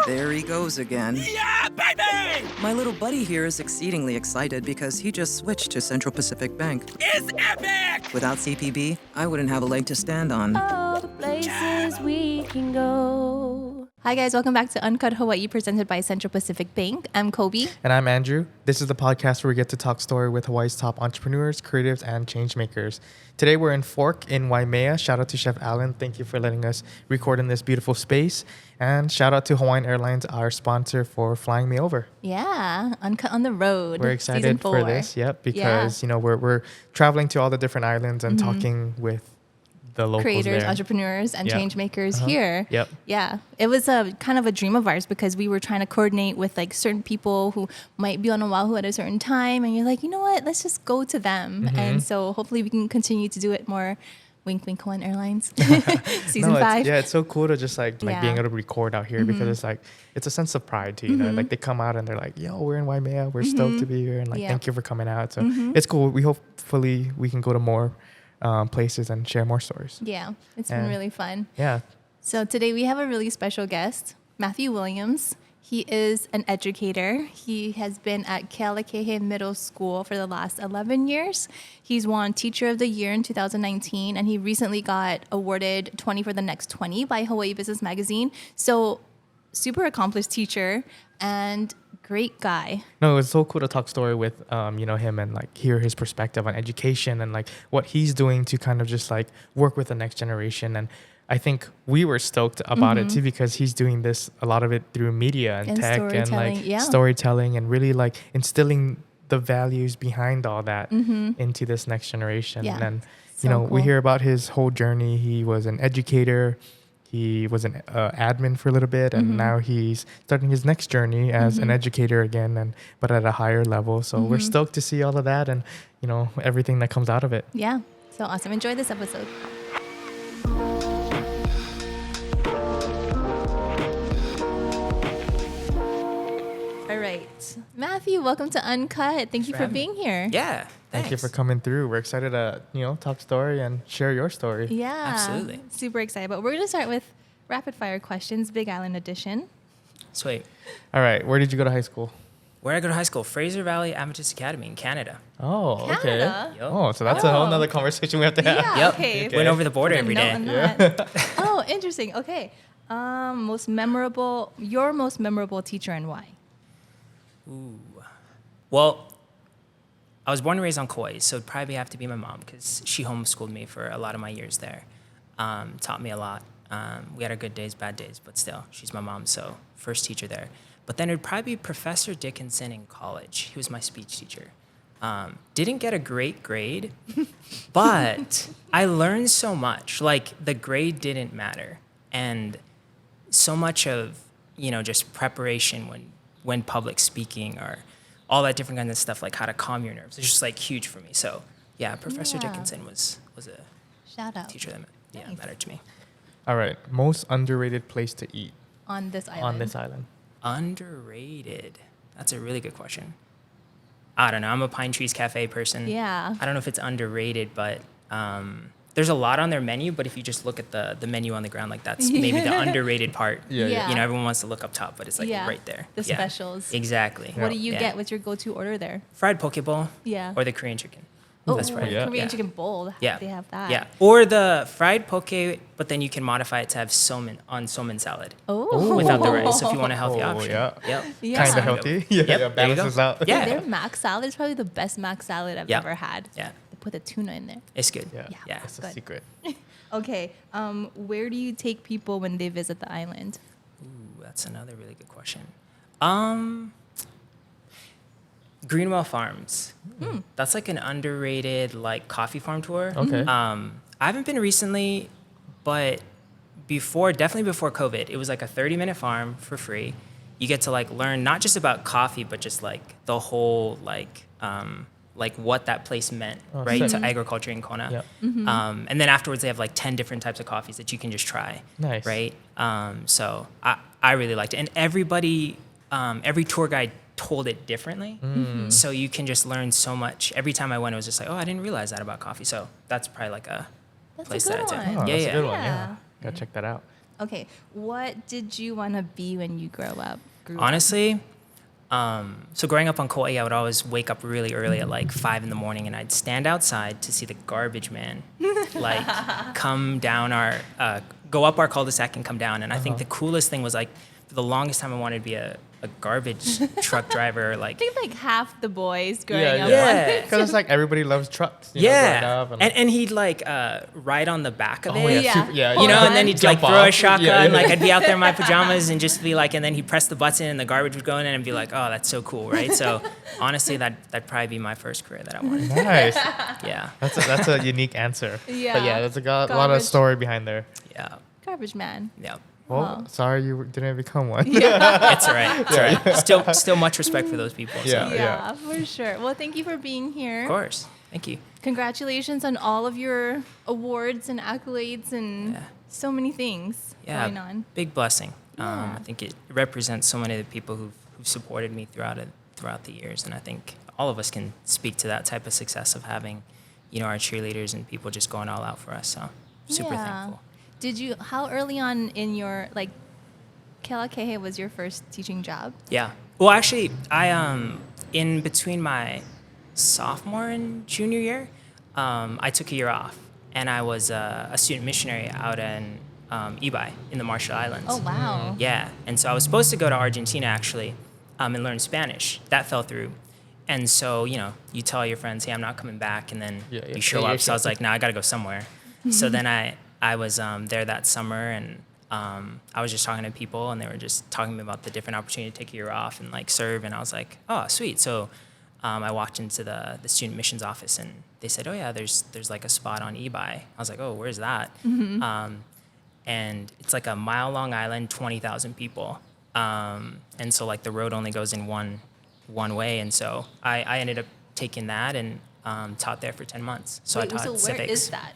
There he goes again. Yeah, baby! My little buddy here is exceedingly excited because he just switched to Central Pacific Bank. It's epic! Without CPB, I wouldn't have a leg to stand on. All the places we can go. Hi guys, welcome back to Uncut Hawaii presented by Central Pacific Bank. I'm Kolby. And I'm Andrew. This is the podcast where we get to talk story with Hawaii's top entrepreneurs, creatives, and change makers. Today we're in Fork in Waimea. Shout out to Chef Alan. Thank you for letting us record in this beautiful space. And shout out to Hawaiian Airlines, our sponsor, for flying me over. Yeah, Uncut on the road. We're excited for this, because you know we're traveling to all the different islands and talking with the locals creators, there. Entrepreneurs, and change makers here. Yep. Yeah, it was a kind of a dream of ours because we were trying to coordinate with like certain people who might be on Oahu at a certain time, and you're like, you know what? Let's just go to them. And so hopefully we can continue to do it more. Wink, wink, Hawaiian Airlines. Season 5. It's so cool to just like being able to record out here because it's a sense of pride too, you know, like they come out and they're like, yo, we're in Waimea, we're stoked to be here, and like thank you for coming out. So it's cool. We hopefully we can go to more places and share more stories. Yeah, it's been really fun. Yeah. So today we have a really special guest, Mathieu Williams. He is an educator. He has been at Kealakehe Middle School for the last 11 years. He's won Teacher of the Year in 2019, and he recently got awarded 20 for the next 20 by Hawai'i Business Magazine. So super accomplished teacher and great guy. No, it's so cool to talk story with him and like hear his perspective on education and like what he's doing to kind of just like work with the next generation. And I think we were stoked about it too because he's doing this, a lot of it through media and tech and like storytelling and really like instilling the values behind all that into this next generation. Yeah. And So we hear about his whole journey. He was an educator. He was an admin for a little bit, and now he's starting his next journey as an educator again, but at a higher level. So we're stoked to see all of that and everything that comes out of it. Yeah, so awesome. Enjoy this episode. All right, Mathieu, welcome to Uncut. Thank you for being here. Yeah, thanks. Thank you for coming through. We're excited to talk story and share your story. Yeah, Absolutely. Super excited. But we're going to start with rapid fire questions, Big Island edition. Sweet. All right, where did you go to high school? Where did I go to high school? Fraser Valley Adventist Academy in Canada. Oh, Canada? okay. Oh, so that's a whole nother conversation we have to have. Yeah, Yep. okay. Went over the border Put a every note day. on that. Oh, interesting. Okay. Your most memorable teacher and why? Ooh. Well, I was born and raised on Kauai, so it'd probably have to be my mom because she homeschooled me for a lot of my years there. Taught me a lot. We had our good days, bad days, but still, she's my mom, so first teacher there. But then it'd probably be Professor Dickinson in college. He was my speech teacher. Didn't get a great grade, but I learned so much. Like, the grade didn't matter. And so much of, just preparation when public speaking or all that different kind of stuff, like how to calm your nerves. It's just like huge for me. So yeah, Professor Dickinson was a Shout out. teacher that mattered to me. All right, most underrated place to eat On this island. Underrated. That's a really good question. I don't know. I'm a Pine Trees Cafe person. Yeah. I don't know if it's underrated, but there's a lot on their menu, but if you just look at the menu on the ground, like that's maybe the underrated part. Yeah. Everyone wants to look up top, but it's like right there. The specials. Exactly. What do you get? What's your go-to order there? Fried poke bowl. Yeah. Or the Korean chicken. Oh, That's right. Korean chicken bowl. Yeah. They have that. Yeah. Or the fried poke, but then you can modify it to have somen salad. Oh. Without the rice, if you want a healthy option. Yeah. Yep. Yeah. Kind of healthy. Yeah, Yep, there you balances go. out. Yeah. Their mac salad is probably the best mac salad I've ever had. Yeah. They put the tuna in there. It's good. Yeah. Yeah. That's Good. a secret. Okay. Where do you take people when they visit the island? Ooh, that's another really good question. Greenwell Farms. That's like an underrated like coffee farm tour. Okay. I haven't been recently, but definitely before COVID, it was like a 30-minute farm for free. You get to like learn not just about coffee, but just like the whole like what that place meant, right, sick. to agriculture in Kona. Yep. And then afterwards, they have like 10 different types of coffees that you can just try. Nice. Right. So I really liked it, and everybody, every tour guide told it differently. So you can just learn so much. Every time I went, it was just like, oh, I didn't realize that about coffee. So that's probably like a That's place a good that I one. took. Oh, Yeah, that's yeah. a good one. Yeah. Yeah. Gotta check that out. Okay, what did you want to be when you grew up? Honestly, so growing up on Kauai, I would always wake up really early at like 5 in the morning, and I'd stand outside to see the garbage man, like come down go up our cul-de-sac and come down. And I think the coolest thing was like, for the longest time, I wanted to be a garbage truck driver. Like, I think like half the boys growing up. Yeah. Because it's like everybody loves trucks. You know, growing up and he'd like ride on the back of it. Yeah. You know, and then he'd like Jump throw a off. shotgun. Yeah. Like I'd be out there in my pajamas and just be like, and then he'd press the button and the garbage would go in, and I'd be like, oh, that's so cool, right? So honestly, that'd probably be my first career that I wanted. Nice. Yeah. That's a unique answer. Yeah. But yeah, there's a lot of Garbage. story behind there. Yeah. Garbage man. Yeah. Well, Oh. sorry you didn't become one. It's all right. It's all right. Still much respect for those people. So. Yeah. Yeah, for sure. Well, thank you for being here. Of course. Thank you. Congratulations on all of your awards and accolades and so many things going on. Big blessing. Yeah. I think it represents so many of the people who've supported me throughout the years, and I think all of us can speak to that type of success of having, you know, our cheerleaders and people just going all out for us. So super thankful. How early on in your, like, Kealakehe was your first teaching job? Yeah. Well, actually, I in between my sophomore and junior year, I took a year off, and I was a student missionary out in Ibai in the Marshall Islands. Oh, wow. Yeah, and so I was supposed to go to Argentina actually, and learn Spanish. That fell through, and so you know, you tell your friends, hey, I'm not coming back, and then you show up. So I was like, nah, I got to go somewhere. So then I was there that summer, and I was just talking to people, and they were just talking to me about the different opportunity to take a year off and like serve, and I was like, oh, sweet. So I walked into the student missions office, and they said, oh yeah, there's like a spot on Ibai. I was like, oh, where's that? And it's like a mile-long island, 20,000 people, and so like the road only goes in one way, and so I ended up taking that and taught there for 10 months. So I taught so civics. where is that?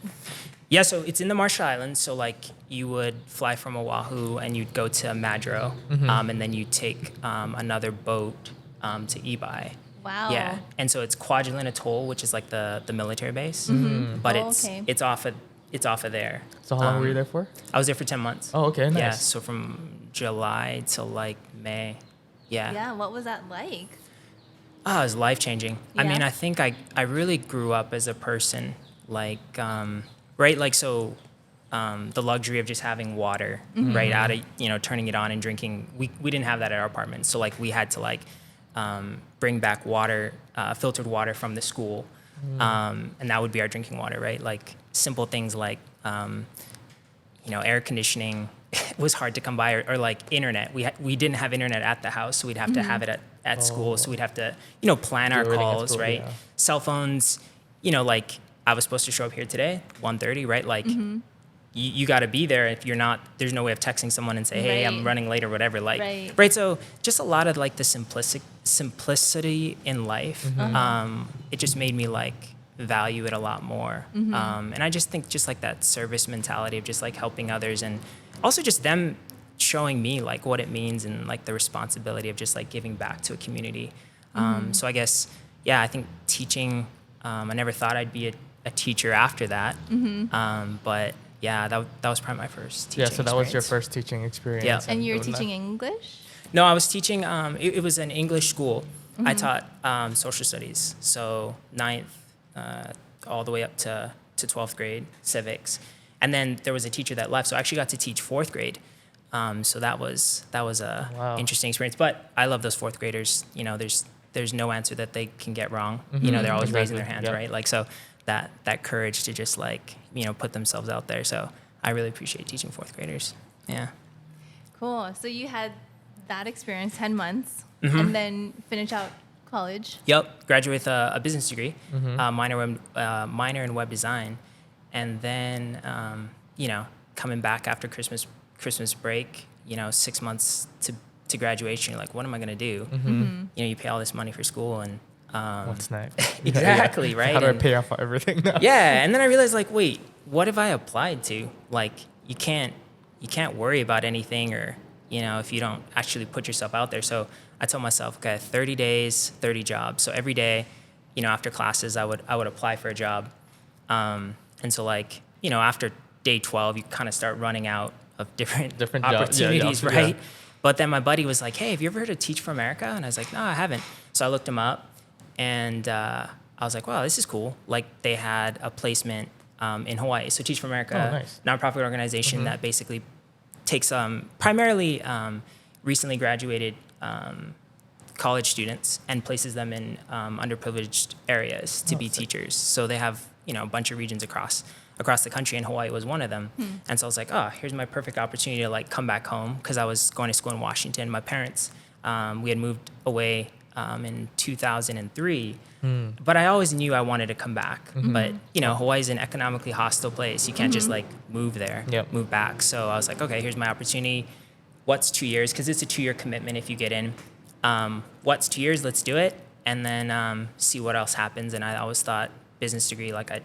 Yeah, so it's in the Marshall Islands. So like you would fly from Oahu and you'd go to Madro, and then you take another boat to Ibai. Wow. Yeah, and so it's Kwajalein Atoll, which is like the military base, but it's off of there. So how long were you there for? I was there for 10 months. Oh, okay, nice. Yeah, so from July to like May. Yeah. Yeah, what was that like? Oh, it was life changing. I Yeah. mean, I think I really grew up as a person, like, right? Like, so the luxury of just having water, right? Out of, you know, turning it on and drinking. We didn't have that at our apartment. So, like, we had to, like, bring back water, filtered water from the school. And that would be our drinking water, right? Like, simple things like, you know, air conditioning was hard to come by, or like internet. We didn't have internet at the house, so we'd have to have it at school. So we'd have to, you know, plan our calls, school, right? Yeah. Cell phones, you know, like I was supposed to show up here today, 1:30, right? Like you got to be there. If you're not, there's no way of texting someone and say, hey, I'm running late or whatever. Like, right. So just a lot of like the simplicity in life. It just made me like value it a lot more. And I just think just like that service mentality of just like helping others, and also just them showing me like what it means and like the responsibility of just like giving back to a community. So I guess, yeah, I think teaching, I never thought I'd be a teacher after that. But yeah, that was probably my first teaching so that was your first teaching experience. Yeah. And you were teaching English? No, I was teaching, it was an English school. I taught social studies, so 9th all the way up to 12th grade, civics. And then there was a teacher that left, so I actually got to teach 4th grade. So that was a interesting experience. But I love those 4th graders. You know, there's no answer that they can get wrong. You know, they're always raising their hands, right? Like, so that courage to just like, you know, put themselves out there. So I really appreciate teaching 4th graders. Yeah. Cool. So you had that experience, 10 months, and then finish out college. Yep. Graduate with a business degree, minor in web design. And then, you know, coming back after Christmas break, you know, 6 months to graduation, you're like, what am I going to do? You know, you pay all this money for school, and what's next? Exactly, right? How do I pay off everything now? Yeah, and then I realized, like, wait, what have I applied to? Like, you can't worry about anything, or, you know, if you don't actually put yourself out there. So I told myself, okay, 30 days, 30 jobs. So every day, you know, after classes, I would apply for a job. And so, like, you know, after day 12, you kind of start running out different Different jobs. opportunities, Yeah. right? But then my buddy was like, hey, have you ever heard of Teach for America? And I was like, no, I haven't. So I looked him up, and I was like, wow, this is cool. Like, they had a placement in Hawaii. So Teach for America, nice. nonprofit organization that basically takes primarily recently graduated college students and places them in underprivileged areas to be teachers. So they have, a bunch of regions across the country, and Hawaii was one of them. And so I was like, oh, here's my perfect opportunity to like come back home, because I was going to school in Washington. My parents, we had moved away in 2003, but I always knew I wanted to come back. But Hawaii's an economically hostile place. You can't just like move there, move back. So I was like, okay, here's my opportunity. What's 2 years? Because it's a 2-year commitment if you get in. What's 2 years? Let's do it, and then see what else happens. And I always thought business degree, like I'd,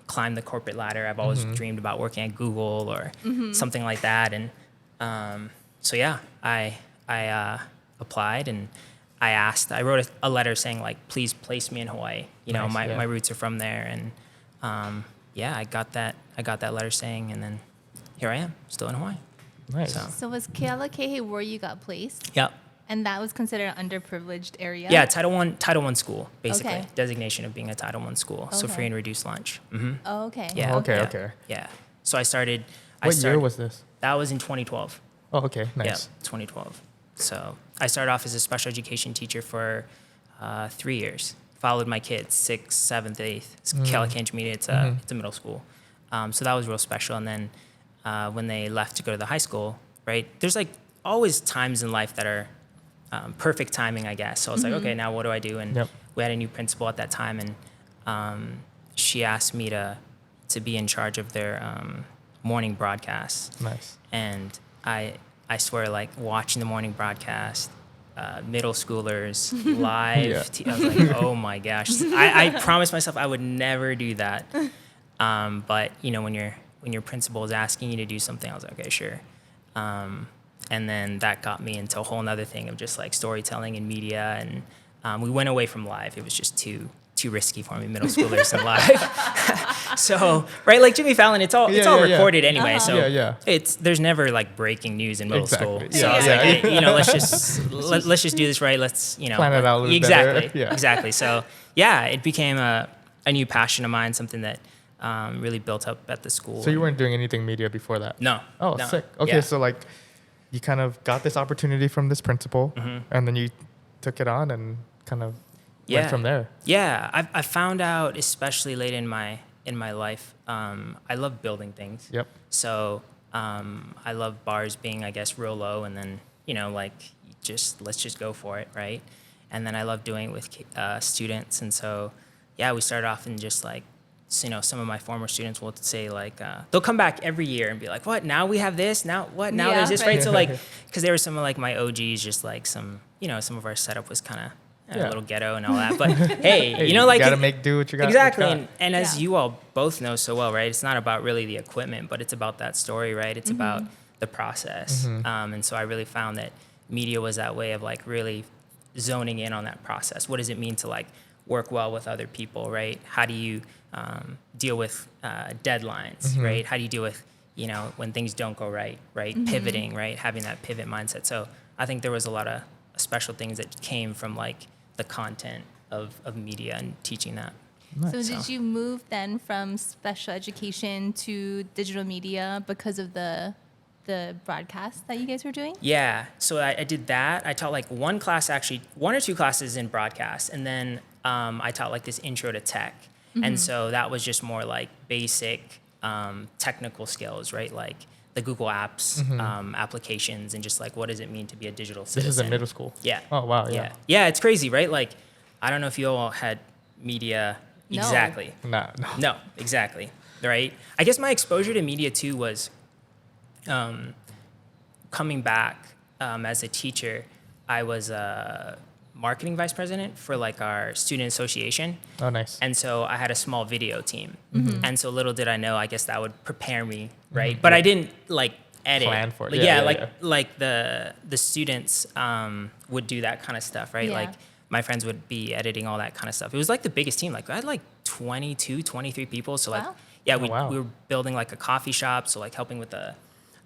climb the corporate ladder. I've always dreamed about working at Google or something like that. And so yeah, I applied, and I wrote a letter saying like, please place me in Hawaii. Nice, my roots are from there, and I got that letter saying, and then here I am, still in Hawaii. Nice. So was Kealakehe where you got placed? Yep. And that was considered an underprivileged area? Yeah, Title I school, basically. Okay. Designation of being a Title I school. So Okay. free and reduced lunch. Oh, okay. Yeah. Okay. Yeah. So I started. What year was this? That was in 2012. Oh, okay. Nice. Yeah, 2012. So I started off as a special education teacher for 3 years. Followed my kids, 6th, 7th, 8th. It's Kealakehe Intermediate. It's a middle school. So that was real special. And then when they left to go to the high school, right? There's like always times in life that are perfect timing, I guess. So I was like, okay, now what do I do? And we had a new principal at that time, and she asked me to be in charge of their morning broadcast. Nice. And I swear, like watching the morning broadcast, middle schoolers live. I was like, oh my gosh! I promised myself I would never do that. But when your principal is asking you to do something, I was like, okay, sure. And then that got me into a whole nother thing of just like storytelling and media. And we went away from live. It was just too risky for me, middle schoolers and live. So, right, like Jimmy Fallon, it's all recorded anyway. So there's never like breaking news in middle school. So I was like, hey, let's just do this right. Let's, plan it out a little better. Yeah. Exactly. So yeah, it became a new passion of mine, something that really built up at the school. So you weren't doing anything media before that? No. Oh, no. sick. Okay, Yeah. so like you kind of got this opportunity from this principal, and then you took it on and kind of went from there. Yeah, I found out, especially late in my life, I love building things. Yep. So I love bars being, I guess, real low, and then let's just go for it, right? And then I love doing it with students, and so yeah, we started off in just like, some of my former students will say like, they'll come back every year and be like, what, now we have this, now what, now there's this, right? So like, because there were some of like my OGs, just like some of our setup was kind of a little ghetto and all that, but hey, you like, gotta make do what you got. Exactly. And as you all both know so well, right, it's not about really the equipment, but it's about that story, right? It's about the process. And so I really found that media was that way of like really zoning in on that process. What does it mean to like work well with other people, right? How do you deal with deadlines, right? How do you deal with, when things don't go right? Pivoting, right? Having that pivot mindset. So I think there was a lot of special things that came from like the content of media and teaching that. So did you move then from special education to digital media because of the broadcast that you guys were doing? Yeah, so I did that. I taught like one or two classes in broadcast, and then I taught like this intro to tech. And so that was just more like basic technical skills, right? Like the Google Apps applications, and just like, what does it mean to be a digital citizen? This is in middle school? Yeah. Oh, wow. Yeah, it's crazy, right? Like, I don't know if you all had media. No. Exactly. No, exactly. Right? I guess my exposure to media too was coming back as a teacher. I was a marketing vice president for like our student association. Oh, nice. And so I had a small video team. And so little did I know, I guess that would prepare me, right? But I didn't like edit. Plan for it. Like, like the students would do that kind of stuff, right? Yeah. Like my friends would be editing all that kind of stuff. It was like the biggest team. Like I had like 22, 23 people. So like, Wow. yeah, Oh, wow. we were building like a coffee shop. So like helping with the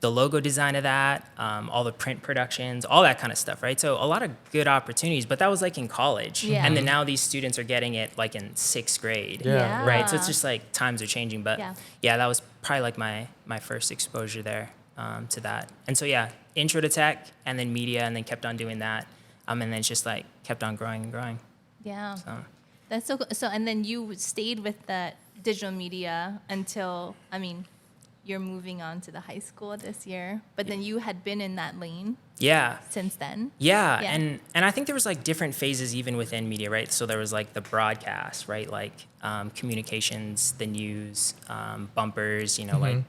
the logo design of that, all the print productions, all that kind of stuff, right? So a lot of good opportunities, but that was like in college. Yeah. And then now these students are getting it like in 6th grade, Yeah. right? So it's just like times are changing. But Yeah. yeah, that was probably like my first exposure there to that. And so yeah, intro to tech and then media, and then kept on doing that. And then it's just like kept on growing and growing. Yeah. So That's so cool. So, and then you stayed with that digital media until, I mean, you're moving on to the high school this year, but then you had been in that lane yeah. since then. Yeah, Yeah. and I think there was like different phases even within media, right? So there was like the broadcast, right? Like communications, the news, bumpers, like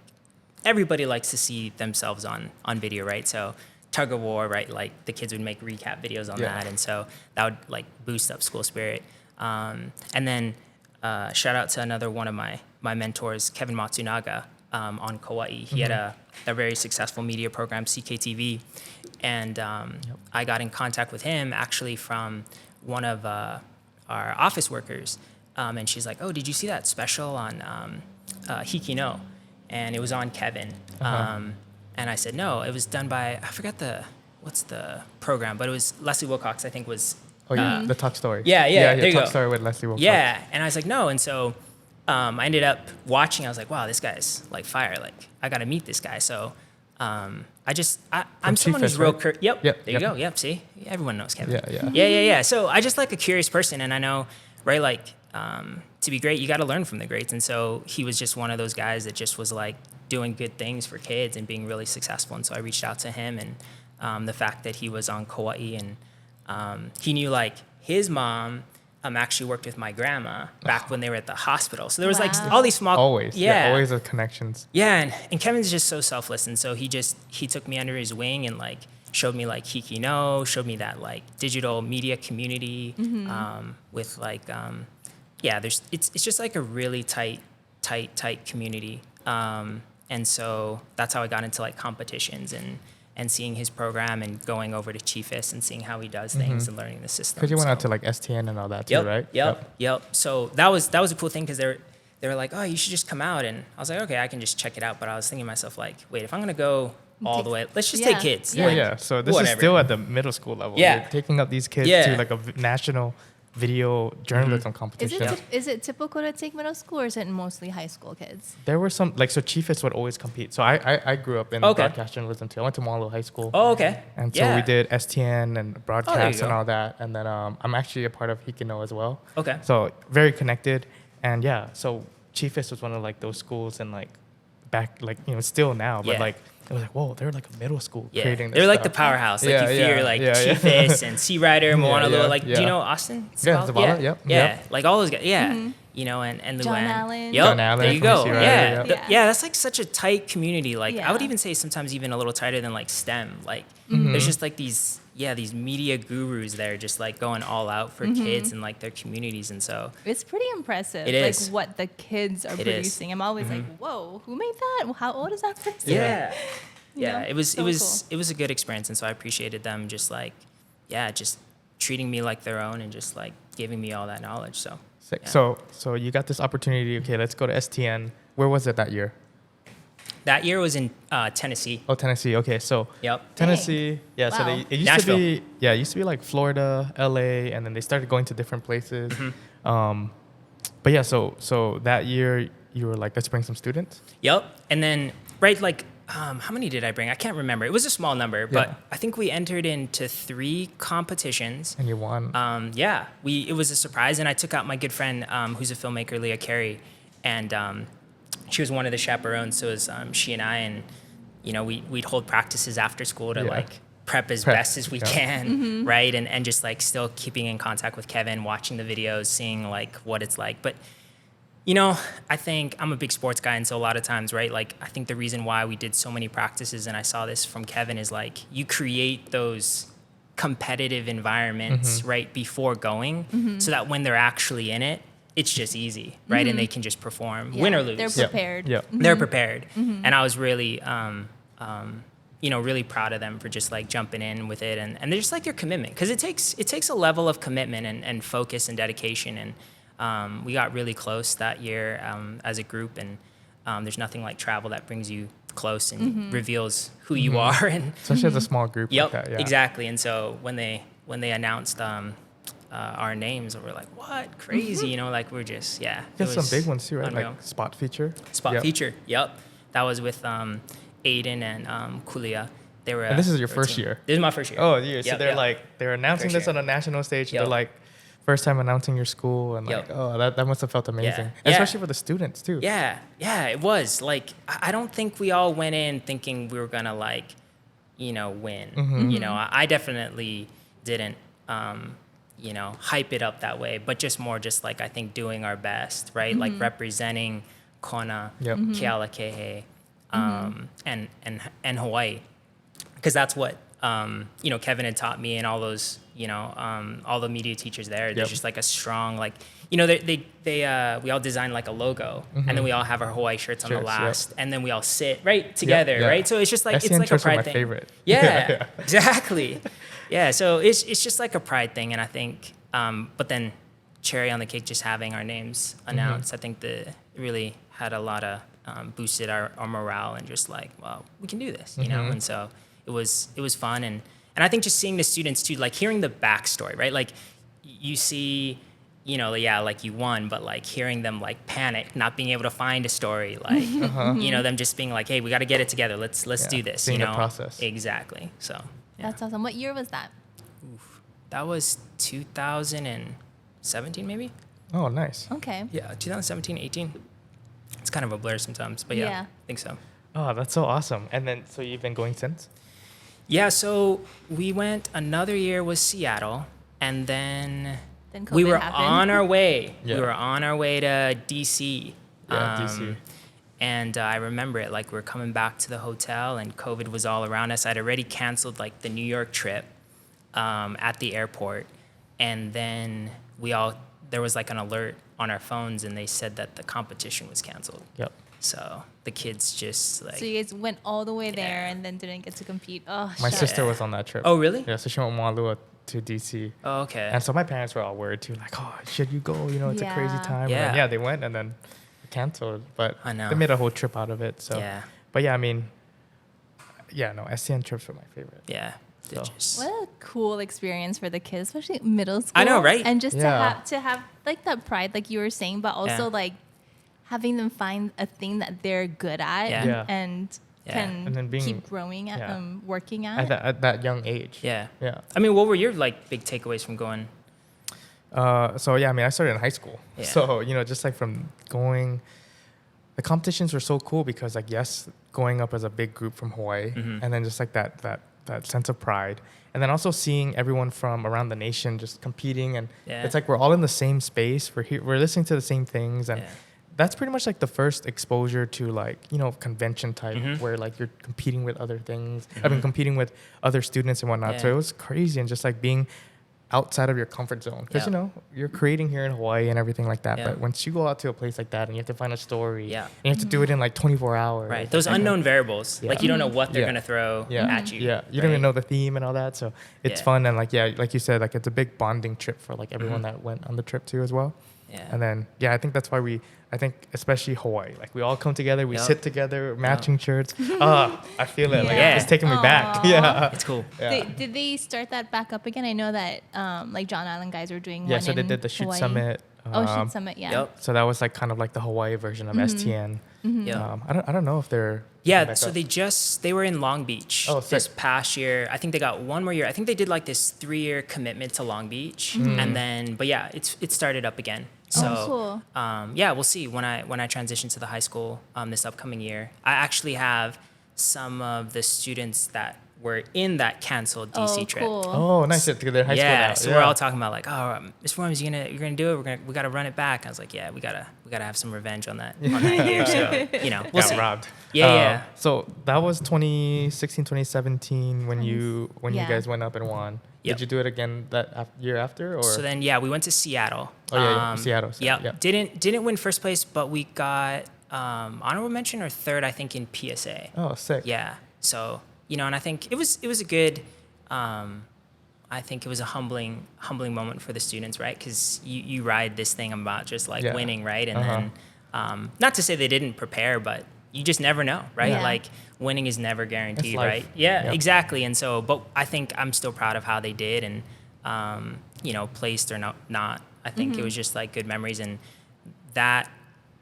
everybody likes to see themselves on video, right? So tug of war, right? Like the kids would make recap videos on that, and so that would like boost up school spirit. And then shout out to another one of my mentors, Kevin Matsunaga. On Kauai. He had a very successful media program, CKTV, and I got in contact with him actually from one of our office workers, and she's like, "Oh, did you see that special on Hikino?" And it was on Kevin, and I said, "No, it was done by I forgot what's the program, but it was Leslie Wilcox, I think was." Oh yeah, the Talk Story. Yeah, there you Talk go. Story with Leslie Wilcox. Yeah, and I was like, no, and so I ended up watching. I was like, wow, this guy's like fire. Like, I got to meet this guy. So I'm someone who's Chiefest, real. right? Yep. Yep, There you yep. go. Yep. See, everyone knows Kevin. Yeah. So I just like a curious person, and I know, right? Like, to be great, you got to learn from the greats. And so he was just one of those guys that just was like doing good things for kids and being really successful. And so I reached out to him, and the fact that he was on Kauai, and he knew like his mom. Actually worked with my grandma back when they were at the hospital. So there was like all these small... Always. Yeah, always the connections. Yeah, and Kevin's just so selfless. And so he took me under his wing and like showed me like Hikino, showed me that like digital media community with like, it's just like a really tight community. And so that's how I got into like competitions and seeing his program and going over to Chiefest and seeing how he does things and learning the system. Because you went out to like STN and all that too, right? Yep. So that was a cool thing because they were like, oh, you should just come out. And I was like, okay, I can just check it out. But I was thinking to myself like, wait, if I'm going to go all the way, let's just take kids. Yeah. So this whatever. is still at the middle school level. Yeah. You're taking up these kids to like a national video journalism competition. Is it typical to take middle school, or is it mostly high school kids? There were some, like, so Chiefest would always compete. So I grew up in broadcast journalism too. I went to Moalo High School. Oh, okay. And so we did STN and broadcast and go. all that. And then I'm actually a part of Hikino as well. Okay. So very connected. And yeah, so Chiefest was one of like those schools and like back, like, still now, but like, it was like, whoa, they're like a middle school creating this They're like the stuff. powerhouse. Like you fear like Chiefest and Sea Rider, Moana Lua. Like, do you know Austin? Zavala, Yeah. Like all those guys. Yeah. And Luann. John Allen. Yep. John Allen There you from go. Sea Rider, Yeah. Yeah. That's like such a tight community. Like I would even say sometimes even a little tighter than like STEM. Like there's just like these media gurus that are just like going all out for kids and like their communities. And so it's pretty impressive. It is. Like what the kids are producing. I'm always like, whoa, who made that? How old is that person? Yeah. You know? It was So it was a good experience, and so I appreciated them just like just treating me like their own and just like giving me all that knowledge. So Sick. So you got this opportunity. Okay, let's go to STN. Where was it that year? that year was in Tennessee. Oh, Tennessee. Okay, so Yep. Tennessee. Yeah, so Wow. it used to be it used to be like Florida, LA, and then they started going to different places. But yeah, so that year you were like, let's bring some students. Yep. And then like how many did I bring? I can't remember. It was a small number, but I think we entered into 3 competitions. And you won. It was a surprise, and I took out my good friend who's a filmmaker, Leah Carey, and she was one of the chaperones. So it was she and I, and we'd hold practices after school to like prep as best as we can, right? And just like still keeping in contact with Kevin, watching the videos, seeing like what it's like, but. I think I'm a big sports guy, and so a lot of times, right, like I think the reason why we did so many practices, and I saw this from Kevin, is like you create those competitive environments right before going so that when they're actually in it, it's just easy, right? And they can just perform, win or lose. They're prepared. Yeah. They're prepared. And I was really, really proud of them for just like jumping in with it. And they're just like their commitment, because it takes a level of commitment and focus and dedication. And we got really close that year as a group, and there's nothing like travel that brings you close and reveals who you are. And Especially as a small group yep, like that. Yeah. exactly. And so when they announced our names, we were like, what? Crazy, you know, like we're just, yeah. There's some big ones too, right? Unreal. Like Spot Feature. Spot Feature, yep. That was with Aiden and Kulia. They were. And this is your they first team. year. This is my first year. Oh, yeah. So Yep, they're yep. like, they're announcing First this on year. a national stage. And Yep. they're like, first time announcing your school. And like, Yep. oh, that must have felt amazing. Yeah. Especially for the students too. Yeah, it was. Like, I don't think we all went in thinking we were going to, like, you know, win. Mm-hmm. You know, I definitely didn't, you know, hype it up that way, but just more just, like, I think doing our best, right? Like, representing Kona, Yep. Kealakehe, and Hawaii. Because that's what, you know, Kevin had taught me and all those, you know, all the media teachers there. There's Yep. just like a strong, like, you know, we all designed like a logo, and then we all have our Hawaii shirts on the Shirts, yep. last, and then we all sit right together, yeah. right? So it's just like, it's SCN like a shirts are pride my thing. favorite. Yeah, exactly. Yeah, so it's just like a pride thing, and I think, but then cherry on the cake, just having our names announced, I think it really had a lot of boosted our morale and just like, well, we can do this, you know? And so it was fun. And I think just seeing the students too, like hearing the backstory, right? Like you see, you know, yeah, like you won, but like hearing them like panic, not being able to find a story, like, you know, them just being like, hey, we got to get it together. Let's do this, Seeing you the know? process. Exactly. So yeah. That's awesome. What year was that? That was 2017 maybe? Oh, nice. Okay. Yeah, 2017, 18. It's kind of a blur sometimes, but yeah, Yeah. I think so. Oh, that's so awesome. And then, so you've been going since? Yeah, so we went another year with Seattle, and then Then we COVID were happened. on our way. Yeah. We were on our way to DC. Yeah, DC. And I remember it, like we were coming back to the hotel, and COVID was all around us. I'd already canceled like the New York trip at the airport, and then there was like an alert on our phones, and they said that the competition was canceled. Yep. So the kids just like. So you guys went all the way there Yeah. and then didn't get to compete. Oh, My shucks. sister was on that trip. Oh, really? Yeah, so she went from Moalua to DC. Oh, okay. And so my parents were all worried too, like, oh, should you go? You know, it's a crazy Yeah. time. Yeah. And yeah, they went and then canceled. But I know. they made a whole trip out of it. So, Yeah. But yeah, I mean, yeah, no, SCN trips were my favorite. Yeah. They So. just- What a cool experience for the kids, especially middle school. I know, right? And just Yeah. to have like that pride, like you were saying, but also Yeah. like having them find a thing that they're good at Yeah. Yeah. and Yeah. can And then being- keep growing at yeah. working at. At that young age. Yeah. Yeah. I mean, what were your like big takeaways from going? So yeah, I mean, I started in high school. Yeah. So, you know, just like from going, the competitions were so cool because like, yes, going up as a big group from Hawaii and then just like that sense of pride. And then also seeing everyone from around the nation just competing, and Yeah. it's like we're all in the same space. We're listening to the same things, and Yeah. that's pretty much like the first exposure to like, you know, convention type Mm-hmm. where like you're competing with other things. I mean, competing with other students and whatnot. So Yeah. it was crazy, and just like being outside of your comfort zone, because Yeah. you know you're creating here in Hawaii and everything like that. Yeah. But once you go out to a place like that and you have to find a story, Yeah. and you have to do it in like 24 hours, Right. Those unknown variables. Yeah. Like you don't know what they're Yeah. gonna throw Yeah. at you. Yeah, you don't even right? know the theme and all that, so it's Yeah. fun. And like, yeah, like you said, like it's a big bonding trip for like everyone that went on the trip too as well. Yeah. And then yeah, I think that's why I think especially Hawaii, like we all come together, we Yep. sit together, matching shirts. I feel it, like Yeah. it's taking me back. Aw. Yeah. It's cool. Yeah. Did they start that back up again? I know that like John Island guys were doing Yeah, one so they in did the Shoot Hawaii. Summit. Oh, Shoot Summit, yeah. Yep. So that was like kind of like the Hawaii version of STN. Yep. I don't know if they're Yeah, back so up. they were in Long Beach Oh, this sick. past year. I think they got one more year. I think they did like this 3-year commitment to Long Beach, and then but yeah, it started up again. So cool. yeah, we'll see when I transition to the high school this upcoming year. I actually have some of the students that were in that canceled DC Oh, trip. cool. Oh, nice. They're high school Yeah, now. so we're all talking about like, oh, Mr. Williams, you're gonna do it. We gotta run it back. I was like, yeah, we gotta have some revenge on that year. So you know, we'll got see. robbed. Yeah, yeah. So that was 2016, 2017 when you Yeah. guys went up and won. Yep. Did you do it again that year after, or? So then, yeah, we went to Seattle. Oh, yeah, Seattle. Yeah, Yep. didn't win first place, but we got honorable mention or third, I think, in PSA. Oh, sick. Yeah. So you know, and I think it was a good. I think it was a humbling moment for the students, right? Because you ride this thing about just like Yeah. winning, right? And then, not to say they didn't prepare, but you just never know, right? Yeah. Like winning is never guaranteed, It's life. right? Yeah, Yep. exactly. And so, but I think I'm still proud of how they did, and placed or not, I think it was just like good memories, and that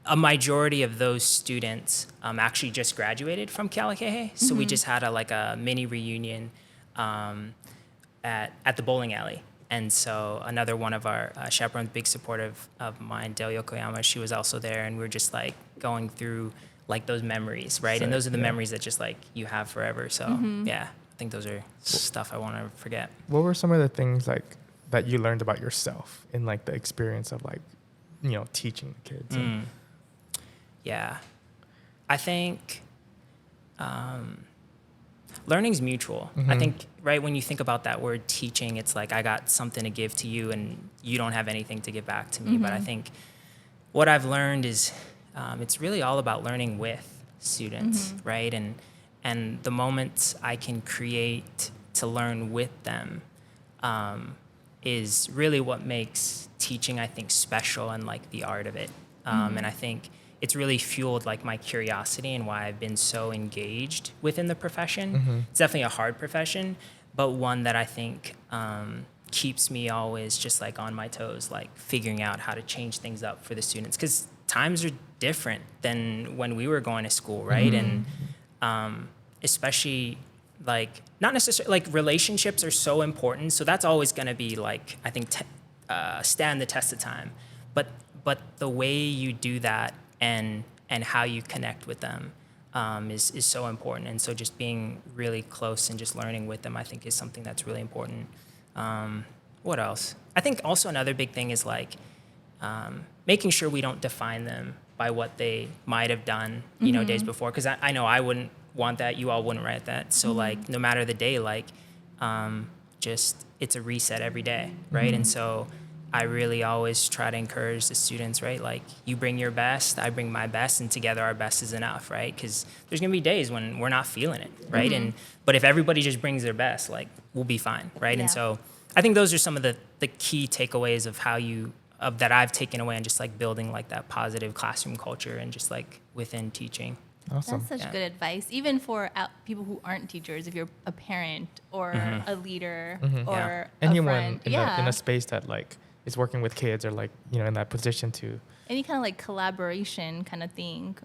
a majority of those students actually just graduated from Kealakehe. So we just had a mini reunion at the bowling alley. And so another one of our chaperones, big supporter of mine, Del Yokoyama, she was also there, and we were just like going through like those memories, right? So, And those are the yeah. memories that just like you have forever. So yeah, I think those are stuff I want to forget. What were some of the things like that you learned about yourself in like the experience of like, teaching the kids? And, Yeah, I think learning's mutual. I think, right, when you think about that word teaching, it's like I got something to give to you and you don't have anything to give back to me. But I think what I've learned is it's really all about learning with students, right? And the moments I can create to learn with them is really what makes teaching, I think, special and like the art of it. And I think it's really fueled like my curiosity and why I've been so engaged within the profession. It's definitely a hard profession, but one that I think keeps me always just like on my toes, like figuring out how to change things up for the students. Because times are different than when we were going to school, right? And especially like not necessarily like relationships are so important. So that's always going to be like, I think, stand the test of time. But the way you do that and how you connect with them is so important. And so just being really close and just learning with them, I think, is something that's really important. What else? I think also another big thing is like making sure we don't define them by what they might have done, days before. Because I know I wouldn't want that. You all wouldn't write that. So like no matter the day, like just it's a reset every day, right? And so I really always try to encourage the students, right? Like you bring your best, I bring my best, and together our best is enough, right? Because there's gonna be days when we're not feeling it, right? But if everybody just brings their best, like we'll be fine, right? Yeah. And so I think those are some of the key takeaways of that I've taken away and just like building like that positive classroom culture and just like within teaching. Awesome. That's such Yeah. good advice, even for people who aren't teachers. If you're a parent or a leader or a Anyone friend, in a space that like is working with kids or like in that position to any kind of like collaboration kind of thing.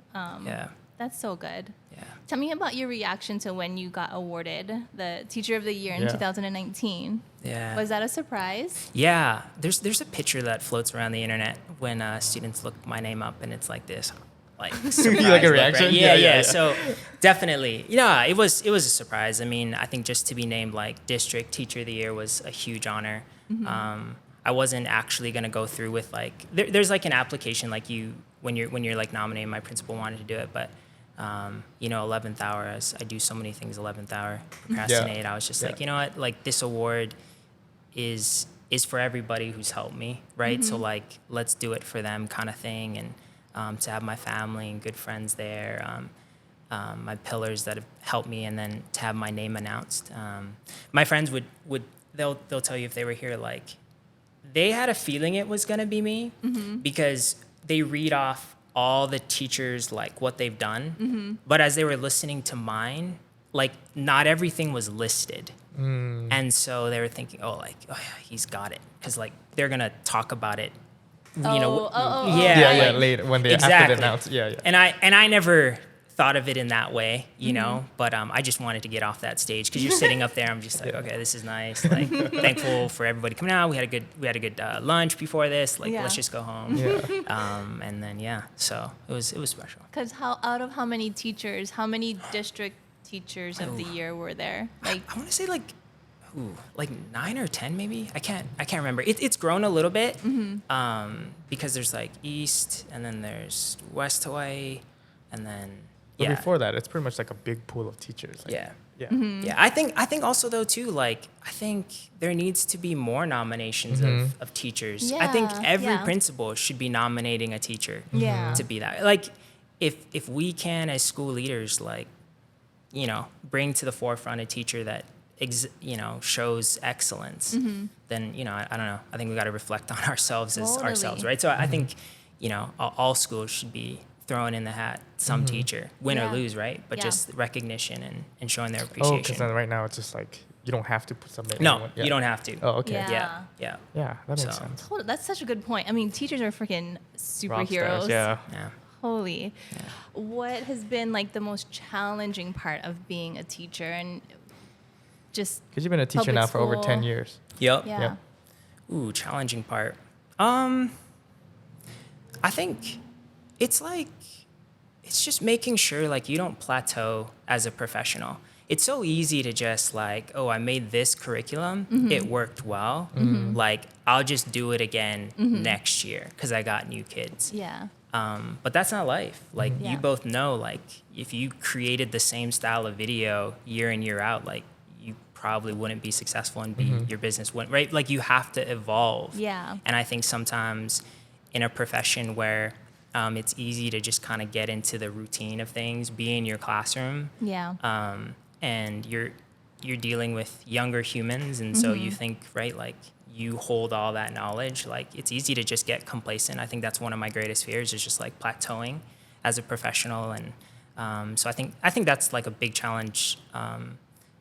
Yeah. That's so good. Yeah. Tell me about your reaction to when you got awarded the Teacher of the Year in 2019. Yeah. Was that a surprise? Yeah, there's a picture that floats around the internet when students look my name up, and it's like this, like surprise Like a look, reaction? right? Yeah, yeah. So definitely, it was a surprise. I mean, I think just to be named like District Teacher of the Year was a huge honor. I wasn't actually gonna go through with like there's like an application like when you're like nominated. My principal wanted to do it, but 11th hour, as I do so many things 11th hour, procrastinate. I was just like, you know what, like this award is for everybody who's helped me, right? So like, let's do it for them kind of thing. And to have my family and good friends there, my pillars that have helped me, and then to have my name announced. My friends they'll tell you if they were here, like they had a feeling it was gonna be me because they read off all the teachers, like what they've done. But as they were listening to mine, like not everything was listed. And so they were thinking, oh yeah, he's got it. Cause like they're gonna talk about it, Yeah. later when they exactly. after they announce. Yeah. And I never thought of it in that way, but I just wanted to get off that stage because you're sitting up there. I'm just like, okay, this is nice. Like thankful for everybody coming out. We had a good lunch before this. Like let's just go home. And then so it was special. Because out of how many teachers, how many district teachers of the year were there? Like I want to say like 9 or 10 maybe. I can't remember. It's grown a little bit because there's like East, and then there's West Hawaii, and then But before that, it's pretty much like a big pool of teachers. Like, Yeah. Yeah. I think also though too, like I think there needs to be more nominations of teachers. I think Yeah, every yeah. principal should be nominating a teacher Yeah. to be that. Like if we can as school leaders, like bring to the forefront a teacher that shows excellence, then I don't know. I think we got to reflect on ourselves as Totally. ourselves, right? So I think all schools should be throwing in the hat some teacher, win or Yeah. lose, right? But Yeah. just recognition and showing their Oh, appreciation. because then right now it's just like you don't have to submit. No, anyone. Yeah. you don't have to. Oh, okay. Yeah. Yeah, yeah, Yeah, that makes So- sense. That's such a good point. I mean, teachers are freaking Rock superheroes. stars, yeah. yeah. Holy. What has been like the most challenging part of being a teacher and just Because you've been a teacher Public now for over 10 school. years. Yep. yeah. Yep. Ooh, challenging part. I think it's like, it's just making sure like you don't plateau as a professional. It's so easy to just like, oh, I made this curriculum. It worked well. Like, I'll just do it again next year because I got new kids. Yeah. But that's not life. Like, Yeah. you both know, like, if you created the same style of video year in, year out, like, you probably wouldn't be successful and your business wouldn't, right? Like, you have to evolve. Yeah. And I think sometimes in a profession where it's easy to just kind of get into the routine of things, be in your classroom, Yeah. and you're dealing with younger humans, and so you think, right, like, you hold all that knowledge, like, it's easy to just get complacent. I think that's one of my greatest fears, is just like plateauing as a professional. And so I think that's like a big challenge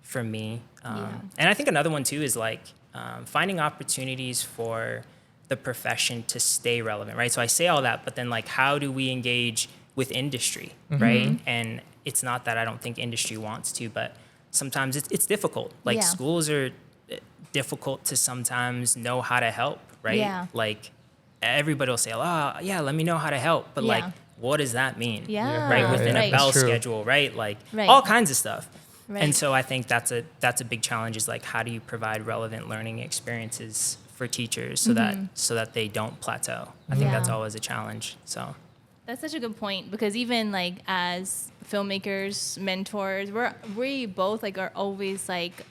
for me. Yeah. And I think another one too is like finding opportunities for the profession to stay relevant, right? So I say all that, but then like, how do we engage with industry, right? And it's not that I don't think industry wants to, but sometimes it's difficult. Like, Yeah. schools are difficult to sometimes know how to help, right? Yeah. Like, everybody will say, oh, yeah, let me know how to help. But like, Yeah. what does that mean? Yeah. Right? Within Right. a bell That's true. schedule, right? Like, Right. all kinds of stuff. Right. And so I think that's a big challenge, is like, how do you provide relevant learning experiences for teachers so that they don't plateau? I think that's Yeah. always a challenge. So That's such a good point, because even like as filmmakers, mentors, we both like are always like,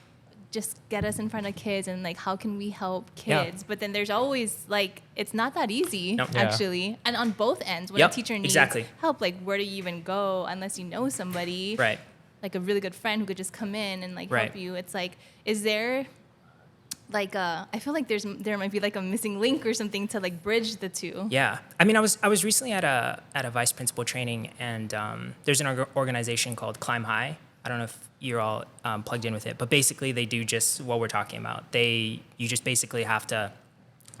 just get us in front of kids and like, how can we help Yeah. kids? But then there's always like, it's not that easy Nope. Yeah. actually. And on both ends, when Yep, a teacher needs exactly. help, like, where do you even go unless you know somebody? right. Like a really good friend who could just come in and like Right. help you. It's like, is there like I feel like there might be like a missing link or something to like bridge the two. Yeah, I mean, I was recently at a vice principal training, and there's an organization called Climb High. I don't know if you're all plugged in with it, but basically they do just what we're talking about. You just basically have to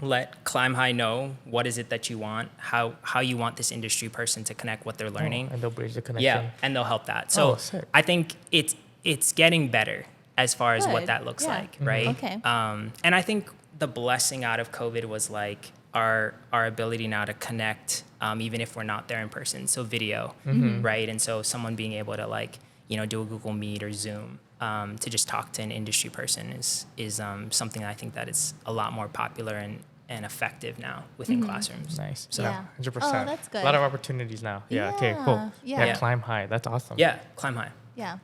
let Climb High know what is it that you want, how you want this industry person to connect what they're learning. And they'll bridge the connection. Yeah, and they'll help that. So sick. I think it's getting better as far as what Good. that looks Yeah. like, right? Okay. And I think the blessing out of COVID was like our ability now to connect, even if we're not there in person. So video, right? And so someone being able to like, do a Google Meet or Zoom to just talk to an industry person is something I think that is a lot more popular and effective now within classrooms. Nice. So Yeah. 100%. Oh, that's good. A lot of opportunities now. Yeah. Okay, cool. Yeah. Yeah. Climb high. That's awesome. yeah, Climb High. Yeah.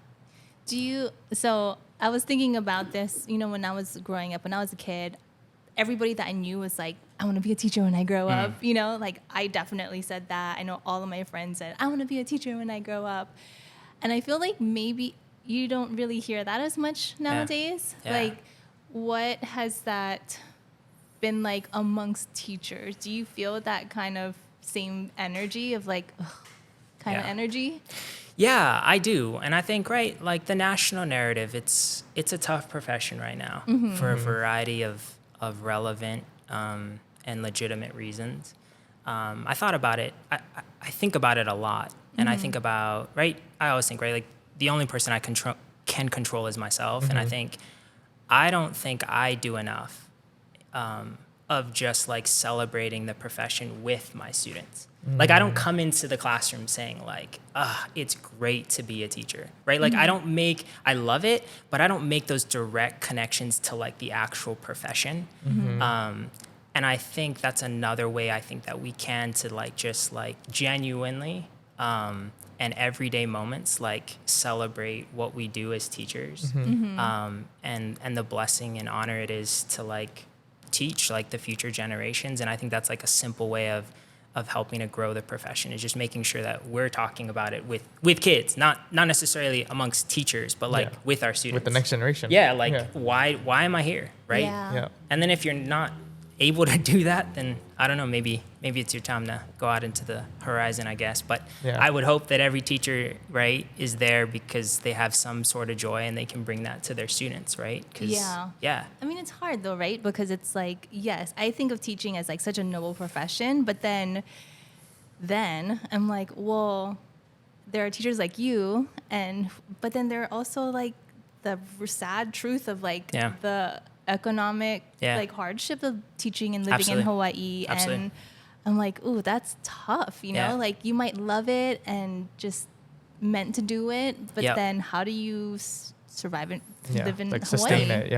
So I was thinking about this, when I was growing up, when I was a kid, everybody that I knew was like, I want to be a teacher when I grow up. Like I definitely said that. I know all of my friends said, I want to be a teacher when I grow up. And I feel like maybe you don't really hear that as much nowadays. Yeah. Like, what has that been like amongst teachers? Do you feel that kind of same energy of like, kind of Yeah. energy? Yeah, I do. And I think, right, like the national narrative, it's a tough profession right now for a variety of relevant and legitimate reasons. I thought about it. I think about it a lot. And I think about, right, I always think, right, like the only person I can control is myself. And I don't think I do enough of just like celebrating the profession with my students. Like, I don't come into the classroom saying like, it's great to be a teacher, right? Like, I love it, but I don't make those direct connections to like the actual profession. And I think that's another way I think that we can to like, just like genuinely and everyday moments, like celebrate what we do as teachers and the blessing and honor it is to like teach like the future generations. And I think that's like a simple way of helping to grow the profession, is just making sure that we're talking about it with kids, not necessarily amongst teachers, but like with our students. With the next generation. Yeah, like why am I here, right? Yeah. Yeah. And then if you're not able to do that, then I don't know, maybe maybe it's your time to go out into the horizon, I guess. But Yeah. I would hope that every teacher, right, is there because they have some sort of joy and they can bring that to their students, right? 'Cause, yeah. I mean, it's hard though, right? Because it's like, yes, I think of teaching as like such a noble profession, but then I'm like, well, there are teachers like you, but then there are also like the sad truth of like the economic like hardship of teaching and living in Hawaii. Absolutely. And I'm like, ooh, that's tough, you know? Like you might love it and just meant to do it, but then how do you survive and live in like Hawaii? sustain it.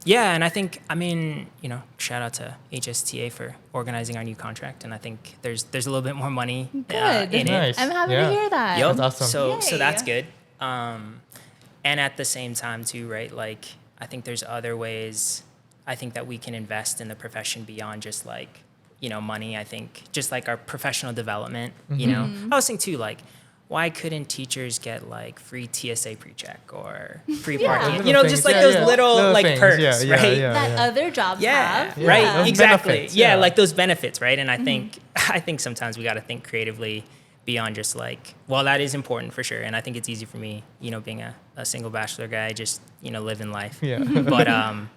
Yeah, and I think, I mean, you know, shout out to HSTA for organizing our new contract, and I think there's a little bit more money in Nice. it. I'm happy to hear that. Yep. That's awesome. So Yay. that's good. And at the same time too, right? Like I think there's other ways I think that we can invest in the profession beyond just like, you know, money. I think just like our professional development, you know. I was thinking too, like, why couldn't teachers get like free TSA pre-check or free parking? Little You know, things. just like Yeah, those yeah. little like things. perks, right? That other jobs have. Right, Those exactly. benefits, Yeah, yeah. like those benefits, right? And I think sometimes we got to think creatively beyond just like, well, that is important for sure. And I think it's easy for me, you know, being a single bachelor guy, just, you know, living life. Yeah.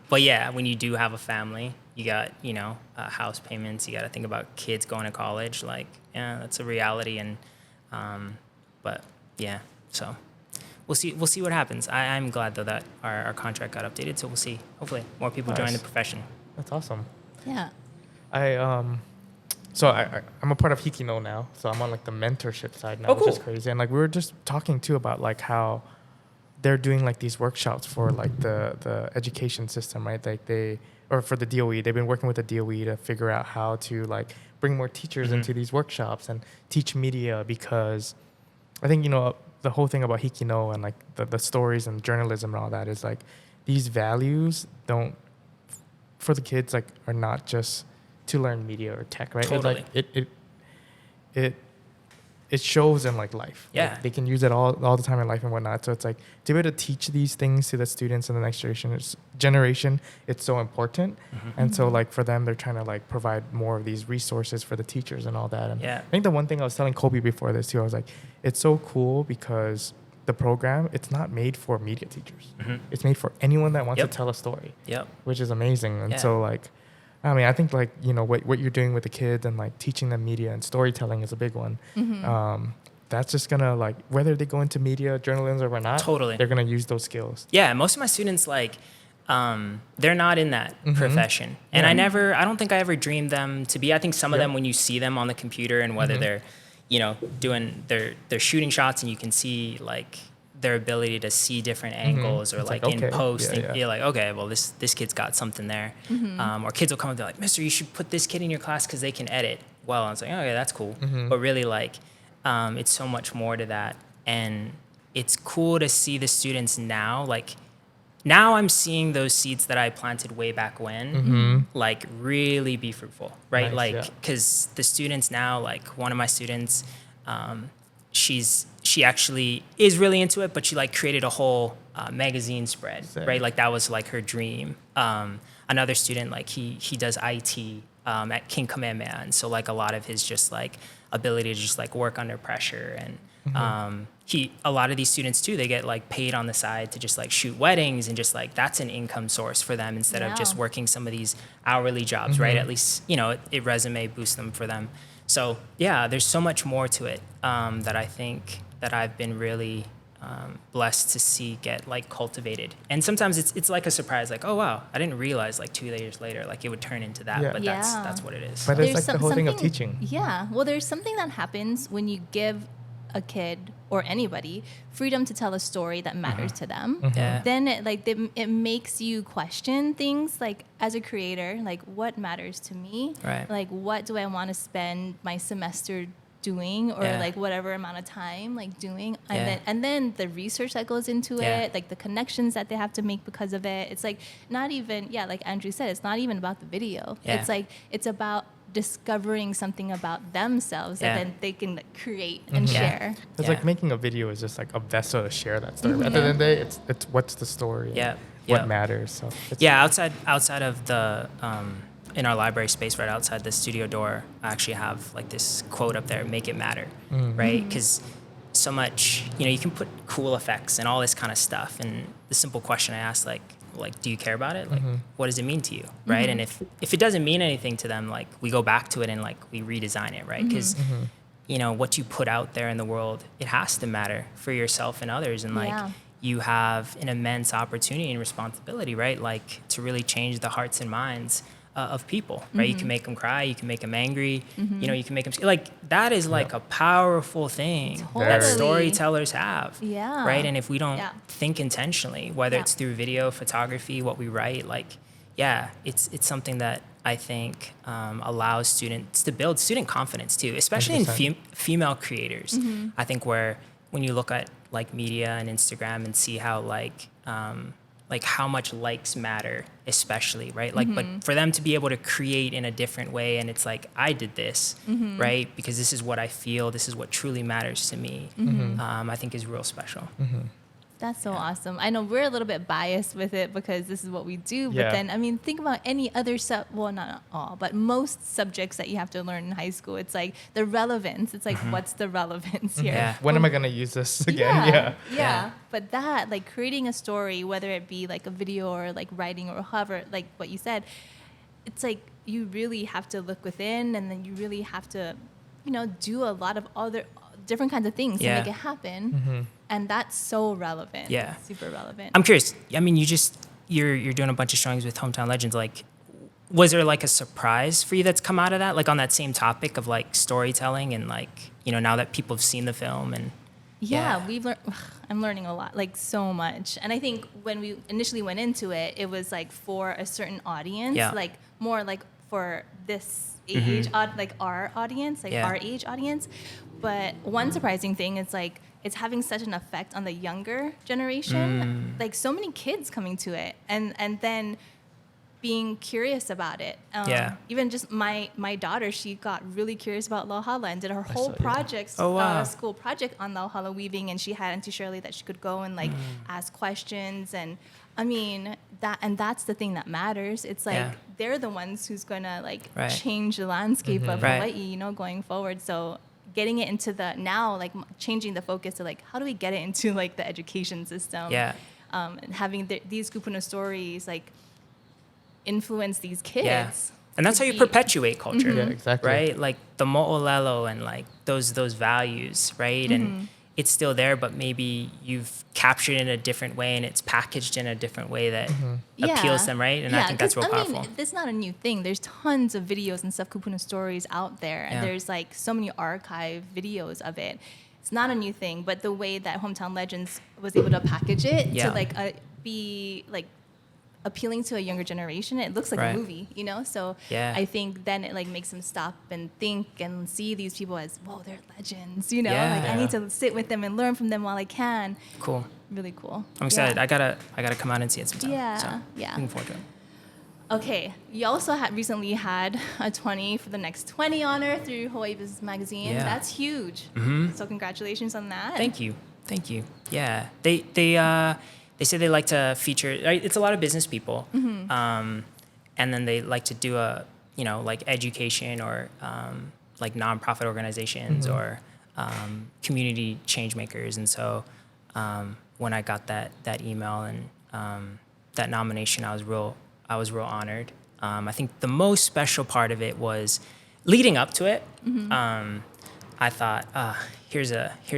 But yeah, when you do have a family, you got, you know, house payments, you got to think about kids going to college. Like, yeah, that's a reality. And, but yeah, so we'll see what happens. I'm glad though that our contract got updated. So we'll see. Hopefully more people join the profession. That's awesome. Yeah. So I'm a part of Hikino now, so I'm on like the mentorship side now, Oh, cool. which is crazy. And like we were just talking too about like how they're doing like these workshops for like the education system, right? Like for the DOE, they've been working with the DOE to figure out how to like bring more teachers into these workshops and teach media, because I think, you know, the whole thing about Hikino and like the stories and journalism and all that is like these values for the kids like are not just to learn media or tech, right? Totally. It's like it shows in like life. Yeah. Like they can use it all the time in life and whatnot. So it's like to be able to teach these things to the students in the next generation, it's so important. And so like for them, they're trying to like provide more of these resources for the teachers and all that. And I think the one thing I was telling Kolby before this too, I was like, it's so cool because the program, it's not made for media teachers. It's made for anyone that wants to tell a story. Which is amazing. And so like, I mean, I think like, you know, what you're doing with the kids and like teaching them media and storytelling is a big one. That's just gonna like, whether they go into media, journalism or not, they're gonna use those skills. Yeah, most of my students like, they're not in that profession. And I don't think I ever dreamed them to be. I think some of them, when you see them on the computer and whether they're, you know, doing they're shooting shots and you can see like their ability to see different angles or like in post, and you're like, okay, well this kid's got something there. Or kids will come and they're like, Mister, you should put this kid in your class because they can edit well. I was like, okay, that's cool. But really like, it's so much more to that. And it's cool to see the students now, like now I'm seeing those seeds that I planted way back when, like really be fruitful, right? Nice, like, cause the students now, like one of my students, she actually is really into it, but she like created a whole magazine spread, right? Like that was like her dream. Another student, like he does IT at King Kamehameha, and so like a lot of his just like ability to just like work under pressure, and a lot of these students too, they get like paid on the side to just like shoot weddings, and just like that's an income source for them instead of just working some of these hourly jobs, right? At least, you know, it resume boosts them for them. So yeah, there's so much more to it that I think that I've been really blessed to see get like cultivated. And sometimes it's like a surprise, like, oh wow, I didn't realize like 2 years later, like it would turn into that. But that's what it is. But it's like the whole thing of teaching. Yeah. Well, there's something that happens when you give a kid or anybody freedom to tell a story that matters to them. Then it makes you question things like, as a creator, like what matters to me? Right. Like what do I want to spend my semester doing, or like whatever amount of time like doing, and then the research that goes into it, like the connections that they have to make because of it. It's like not even like Andrew said, it's not even about the video. It's like it's about discovering something about themselves that then they can like, create and share. It's like making a video is just like a vessel to share that story. At the end of the day, it's what's the story. What matters. So outside of the in our library space right outside the studio door, I actually have like this quote up there, "Make it matter," right? Because so much, you can put cool effects and all this kind of stuff. And the simple question I asked, like, do you care about it? Like, what does it mean to you, right? And if it doesn't mean anything to them, like, we go back to it and like we redesign it, right? Because what you put out there in the world, it has to matter for yourself and others. And like, you have an immense opportunity and responsibility, right? Like, to really change the hearts and minds of people, right? You can make them cry, you can make them angry, you can make them, like, that is like a powerful thing that storytellers have, right? And if we don't think intentionally, whether it's through video, photography, what we write, like, it's something that I think allows students to build student confidence too, especially 100%. In female creators. I think when you look at like media and Instagram and see how like how much likes matter, especially, right? Like, but for them to be able to create in a different way, and it's like, I did this, right? Because this is what I feel, this is what truly matters to me, I think is real special. That's so awesome. I know we're a little bit biased with it because this is what we do, but then, I mean, think about any other well, not all, but most subjects that you have to learn in high school. It's like the relevance. It's like, what's the relevance here? Yeah. When am I going to use this again? Yeah. But that, like, creating a story, whether it be like a video or like writing or however, like what you said, it's like you really have to look within, and then you really have to, do a lot of other different kinds of things to make it happen. And that's so relevant. Yeah. Super relevant. I'm curious. I mean, you're doing a bunch of showings with Hometown Legends. Like, was there like a surprise for you that's come out of that? Like, on that same topic of like storytelling and like, now that people have seen the film and. We've learned, I'm learning a lot, like so much. And I think when we initially went into it, it was like for a certain audience, like more like for this age, like our audience, like our age audience. But one surprising thing is like, it's having such an effect on the younger generation, like so many kids coming to it and then being curious about it. Even just my daughter, she got really curious about Lauhala and did her whole school project on Lauhala weaving, and she had Auntie Shirley that she could go and like ask questions. And I mean, that's the thing that matters. It's like they're the ones who's gonna like change the landscape of Hawaii, going forward. So getting it into now, like changing the focus to like, how do we get it into like the education system? And having these kupuna stories like influence these kids. And that's how you perpetuate culture. Yeah, exactly. Right? Like the mo'olelo and like those values, right? And it's still there, but maybe you've captured it in a different way and it's packaged in a different way that appeals to them, right? And I think that's real powerful. I mean, it's not a new thing. There's tons of videos and stuff, kupuna stories out there. And there's like so many archive videos of it. It's not a new thing, but the way that Hometown Legends was able to package it to like be like appealing to a younger generation, it looks like a movie, So I think then it like makes them stop and think and see these people as, whoa, they're legends, Like I need to sit with them and learn from them while I can. Cool. Really cool. I'm excited. I gotta come out and see it sometime. Yeah. Looking forward to it. Okay, you also recently had a 20 for the next 20 honor through Hawai'i Business Magazine. Yeah. That's huge. So congratulations on that. Thank you. Yeah, they say they like to feature, right? It's a lot of business people. And then they like to do like education or like nonprofit organizations or community change makers. And so when I got that email and that nomination, I was real honored. I think the most special part of it was leading up to it. I thought, here's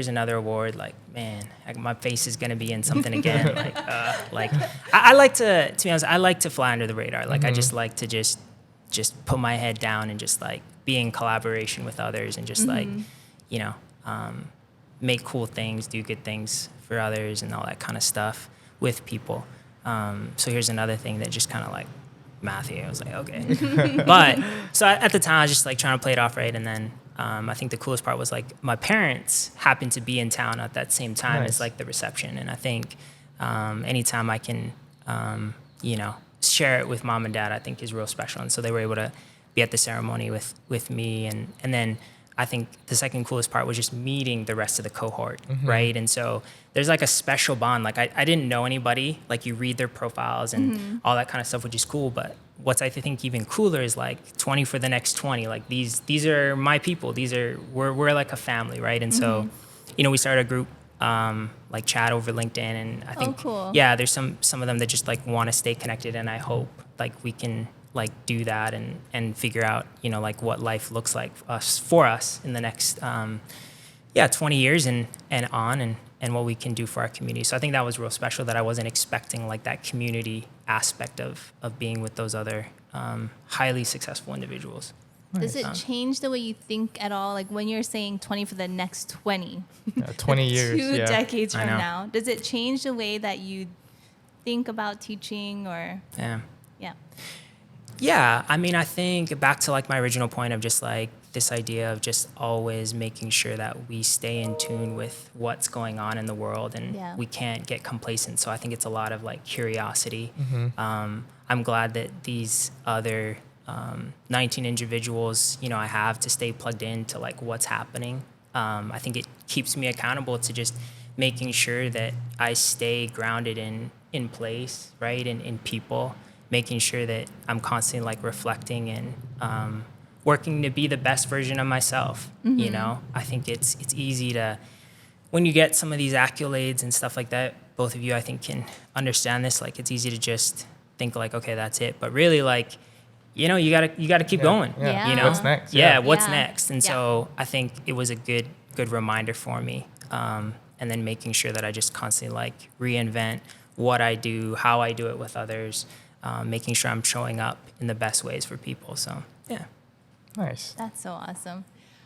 another award. Like, man, my face is gonna be in something again. I like to be honest, I like to fly under the radar. Like, I just like to just put my head down and just like be in collaboration with others and just like, make cool things, do good things for others and all that kind of stuff with people. So here's another thing that just kind of like Matheiu. I was like, okay. But so at the time I was just like trying to play it off right, and then I think the coolest part was like my parents happened to be in town at that same time as like the reception. And I think anytime I can, share it with mom and dad, I think is real special. And so they were able to be at the ceremony with me. And then I think the second coolest part was just meeting the rest of the cohort, right? And so there's like a special bond. Like I didn't know anybody. Like you read their profiles and all that kind of stuff, which is cool. But what's I think even cooler is like 20 for the next 20. Like these are my people. We're like a family, right? And so, we started a group like chat over LinkedIn, and I think cool. yeah, there's some of them that just like want to stay connected, and I hope like we can like do that and figure out like what life looks like for us in the next 20 years and what we can do for our community. So I think that was real special, that I wasn't expecting like that community aspect of being with those other highly successful individuals. Does it change the way you think at all? Like when you're saying 20 for the next 20, 20 years, 2 decades I from know. now, does it change the way that you think about teaching or? Yeah. Yeah. I mean, I think back to like my original point of just like this idea of just always making sure that we stay in tune with what's going on in the world, and we can't get complacent. So I think it's a lot of like curiosity. I'm glad that these other 19 individuals, I have to stay plugged into like what's happening. I think it keeps me accountable to just making sure that I stay grounded in place, right? In people, making sure that I'm constantly like reflecting and working to be the best version of myself. I think it's easy to, when you get some of these accolades and stuff like that, both of you I think can understand this, like it's easy to just think like, okay, that's it. But really like, you gotta keep going. Yeah. What's next? What's next? And so I think it was a good reminder for me. And then making sure that I just constantly like reinvent what I do, how I do it with others, making sure I'm showing up in the best ways for people. So yeah. Nice. That's so awesome.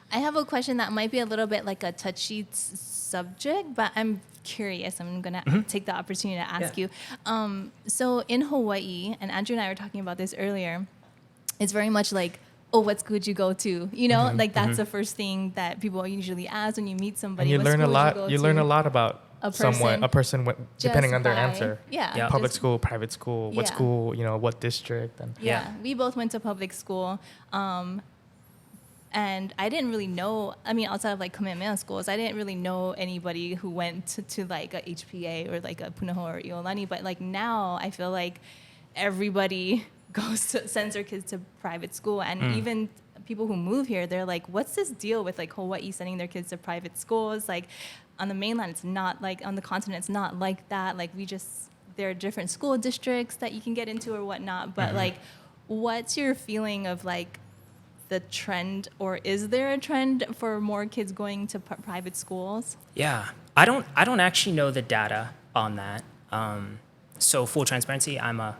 I have a question that might be a little bit like a touchy subject, but I'm curious. I'm going to take the opportunity to ask you. So in Hawaii, and Andrew and I were talking about this earlier, it's very much like, oh, what school did you go to? Like that's the first thing that people usually ask when you meet somebody. And you what learn a school did lot. you You learn go a to? lot about a person depending on their answer. Yeah. Public Just- school, private school, what Yeah. school, what district, and Yeah, we both went to public school. And I didn't really know, outside of like Kamehameha schools, I didn't really know anybody who went to like a HPA or like a Punahou or Iolani. But like now I feel like everybody sends their kids to private school. And even people who move here, they're like, what's this deal with like Hawaii sending their kids to private schools? Like on the mainland, it's not like, on the continent, it's not like that. Like there are different school districts that you can get into or whatnot. But like, what's your feeling of like the trend, or is there a trend for more kids going to private schools? Yeah, I don't actually know the data on that. So full transparency, I'm a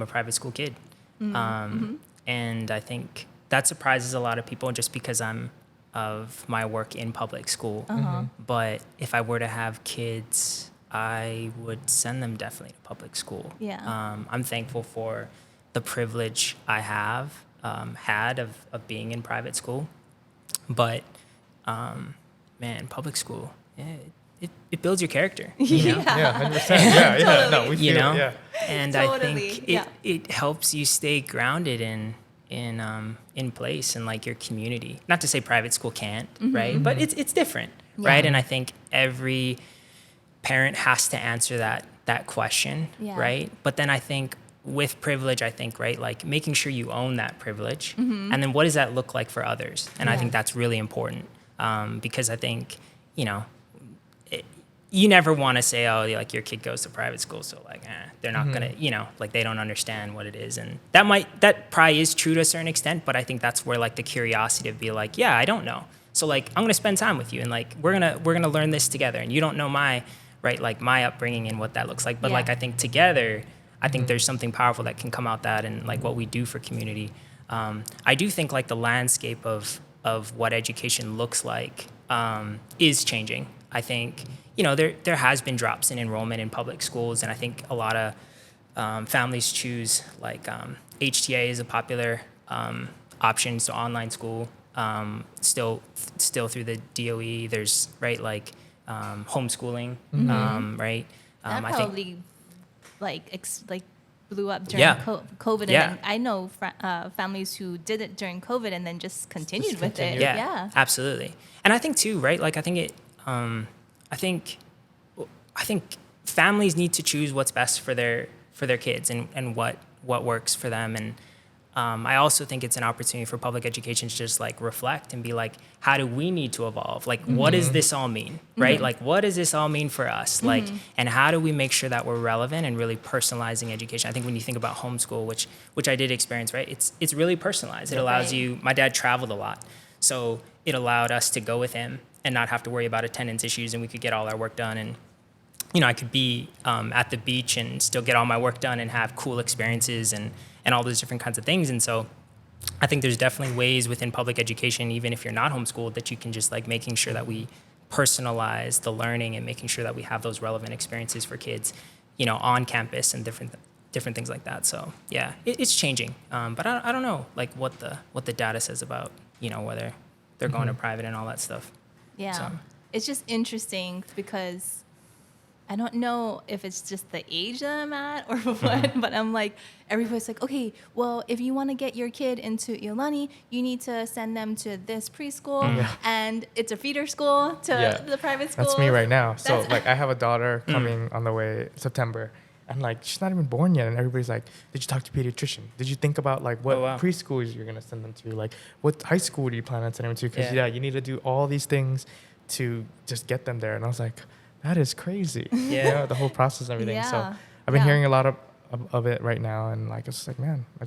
private school kid. And I think that surprises a lot of people just because I'm of my work in public school. But if I were to have kids, I would send them definitely to public school. Yeah. I'm thankful for the privilege I have had of being in private school. But man, public school, it builds your character. You know? Yeah, 100%. Yeah. No, we feel know? it. Yeah. And Totally, I think it helps you stay grounded in place in like your community. Not to say private school can't, right? But it's different, right? And I think every parent has to answer that question, right? But then I think with privilege, right, like making sure you own that privilege, and then what does that look like for others? And I think that's really important, because I think, you never want to say, oh, like your kid goes to private school, so like, they're not gonna, like they don't understand what it is, and that probably is true to a certain extent, but I think that's where like the curiosity to be like, yeah, I don't know, so like I'm gonna spend time with you, and like we're gonna learn this together, and you don't know my upbringing and what that looks like, but like I think together, I think there's something powerful that can come out that, and like what we do for community. I do think like the landscape of what education looks like is changing. I think, there has been drops in enrollment in public schools, and I think a lot of families choose like HTA is a popular option, so online school, still through the DOE. There's homeschooling, right? That I probably think, blew up during Yeah. COVID. Yeah. And then I know families who did it during COVID and then just continued with it. Yeah, absolutely. And I think too, right? Like I think I think families need to choose what's best for their kids and what works for them. And I also think it's an opportunity for public education to just like reflect and be like, how do we need to evolve? Like, what does this all mean, right? Like, what does this all mean for us? Like, and how do we make sure that we're relevant and really personalizing education? I think when you think about homeschool, which I did experience, right? It's really personalized. It allows you. My dad traveled a lot, so it allowed us to go with him and not have to worry about attendance issues, and we could get all our work done. And I could be at the beach and still get all my work done and have cool experiences and all those different kinds of things. And so I think there's definitely ways within public education, even if you're not homeschooled, that you can just like making sure that we personalize the learning and making sure that we have those relevant experiences for kids, on campus and different things like that. So yeah, it's changing. But I don't know like what the data says about, whether they're going to private and all that stuff. Yeah. So. It's just interesting because I don't know if it's just the age that I'm at or what, but I'm like, everybody's like, okay, well, if you want to get your kid into Iolani, you need to send them to this preschool, and it's a feeder school to the private school. That's me right now. So, like, I have a daughter coming on the way September, and, like, she's not even born yet, and everybody's like, did you talk to a pediatrician? Did you think about, like, what preschools you're going to send them to? Like, what high school do you plan on sending them to? Because, you need to do all these things to just get them there. And I was like, that is crazy. Yeah. The whole process and everything. Yeah. So I've been hearing a lot of it right now. And like, it's like, man, I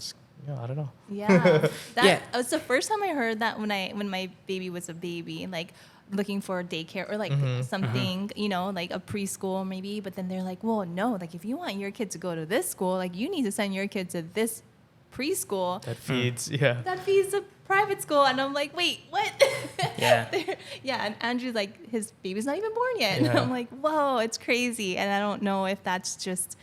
don't know. Yeah. That was the first time I heard that when my baby was a baby, like looking for daycare or like something, like a preschool maybe. But then they're like, well, no, like if you want your kid to go to this school, like you need to send your kid to this preschool. That feeds, That feeds a private school. And I'm like, wait, what? Yeah. And Andrew's like, his baby's not even born yet. And I'm like, whoa, it's crazy. And I don't know if that's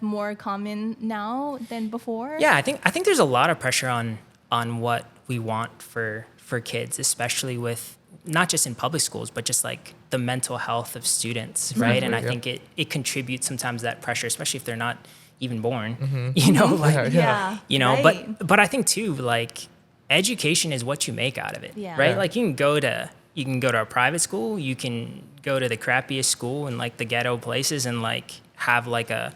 more common now than before. Yeah, I think there's a lot of pressure on what we want for kids, especially with not just in public schools, but just like the mental health of students, right? And I think it contributes sometimes that pressure, especially if they're not even born, but I think too, like education is what you make out of it, right? Like you can go to a private school, you can go to the crappiest school in like the ghetto places and like have like a,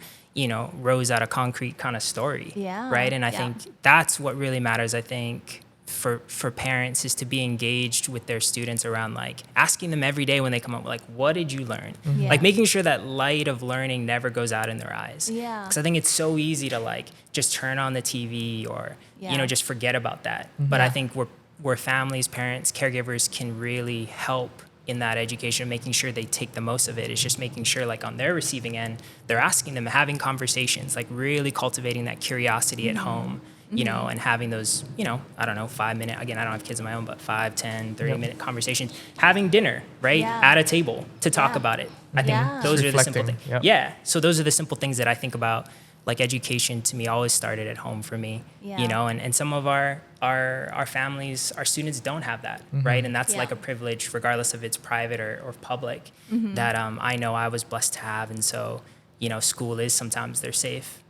rose out of concrete kind of story, right? And I think that's what really matters, I think, for parents is to be engaged with their students around like asking them every day when they come up, like, what did you learn? Like making sure that light of learning never goes out in their eyes. Because I think it's so easy to like just turn on the TV or, just forget about that. But I think where families, parents, caregivers can really help in that education, making sure they take the most of it. It's just making sure like on their receiving end, they're asking them, having conversations, like really cultivating that curiosity at home. And having those, I don't know, 5 minute, again, I don't have kids of my own, but 5, 10, 30-minute conversations, having dinner, right? At a table to talk about it. I think those are the simple things. So those are the simple things that I think about. Like education to me always started at home for me, and some of our families, our students don't have that, right? And that's like a privilege, regardless if it's private or public, that I know I was blessed to have. And so, school is sometimes their safe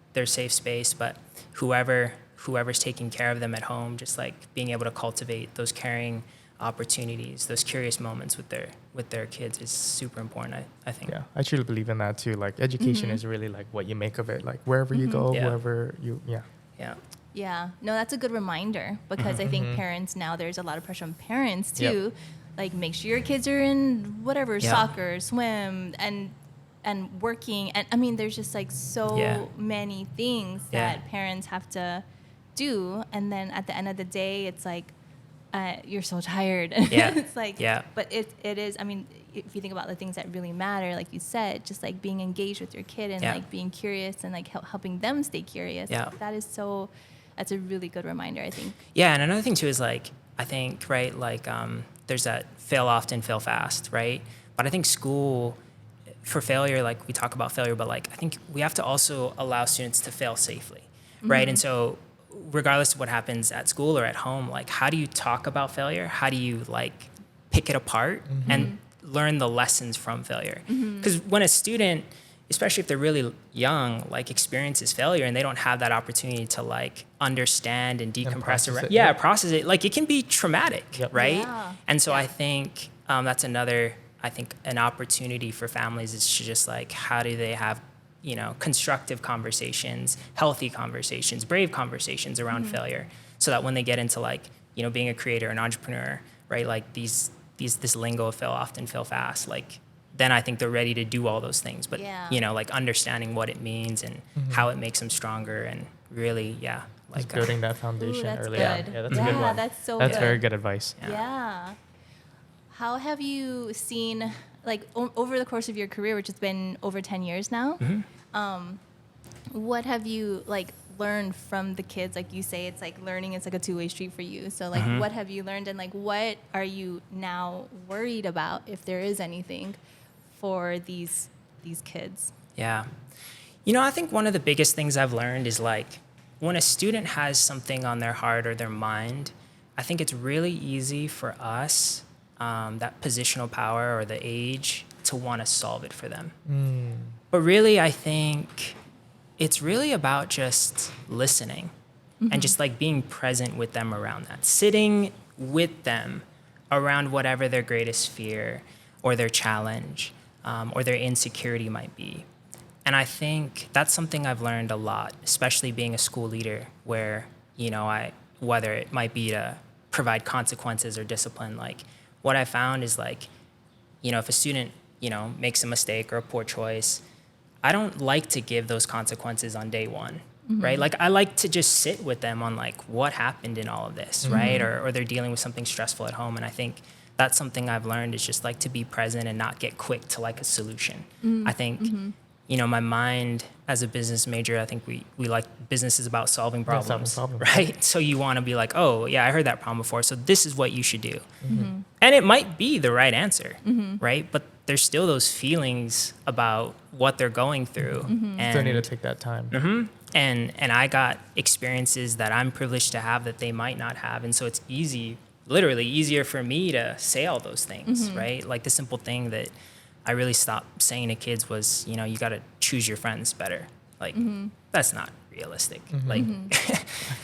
space, but whoever's taking care of them at home, just like being able to cultivate those caring opportunities, those curious moments with their kids is super important, I think. Yeah, I truly believe in that too. Like education is really like what you make of it, like wherever you go, wherever you, Yeah, no, that's a good reminder because I think parents now, there's a lot of pressure on parents too. Like make sure your kids are in whatever, soccer, swim, and working. And I mean, there's just like so many things that parents have to do. And then at the end of the day, it's like, you're so tired. It's like, but it is, I mean, if you think about the things that really matter, like you said, just like being engaged with your kid and like being curious and like helping them stay curious. That's a really good reminder, I think. Yeah. And another thing too is like, I think, right, like there's that fail often, fail fast, right? But I think school, for failure, like we talk about failure, but like I think we have to also allow students to fail safely, right? And so regardless of what happens at school or at home, like how do you talk about failure? How do you like pick it apart and learn the lessons from failure? Because when a student especially if they're really young, like experiences failure and they don't have that opportunity to like understand and decompress process it. Like it can be traumatic, right? Yeah. And so I think that's another, an opportunity for families is to just like, how do they have, you know, constructive conversations, healthy conversations, brave conversations around failure, so that when they get into like, you know, being a creator, an entrepreneur, right? Like this lingo of fail often, fail fast, like then I think they're ready to do all those things. But, you know, like understanding what it means and how it makes them stronger and really, like just building that foundation early good. on. Yeah, that's a good one. That's so That's good. very good advice. Yeah. How have you seen, like, over the course of your career, which has been over 10 years now, what have you, like, learned from the kids? Like you say, it's like learning is like a two-way street for you. So, like, what have you learned, and, like, what are you now worried about, if there is anything, for these kids? Yeah. You know, I think one of the biggest things I've learned is, like, when a student has something on their heart or their mind, I think it's really easy for us, that positional power or the age, to want to solve it for them. But really, I think it's really about just listening and just like being present with them around that, sitting with them around whatever their greatest fear or their challenge or their insecurity might be. And I think that's something I've learned a lot, especially being a school leader, where, you know, whether it might be to provide consequences or discipline, like what I found is, like, you know, if a student, you know, makes a mistake or a poor choice, I don't like to give those consequences on day one, right? Like I like to just sit with them on like what happened in all of this, right? Or they're dealing with something stressful at home. And I think that's something I've learned, is just like to be present and not get quick to like a solution. I think, you know, my mind as a business major, I think we like, business is about solving problems, right? So you want to be like, oh yeah, I heard that problem before, so this is what you should do. And it might be the right answer, right? But there's still those feelings about what they're going through. And Still need to take that time. And I got experiences that I'm privileged to have that they might not have. And so it's literally easier for me to say all those things, right? Like the simple thing that I really stopped saying to kids was, you know, you got to choose your friends better. Like, that's not realistic. Like,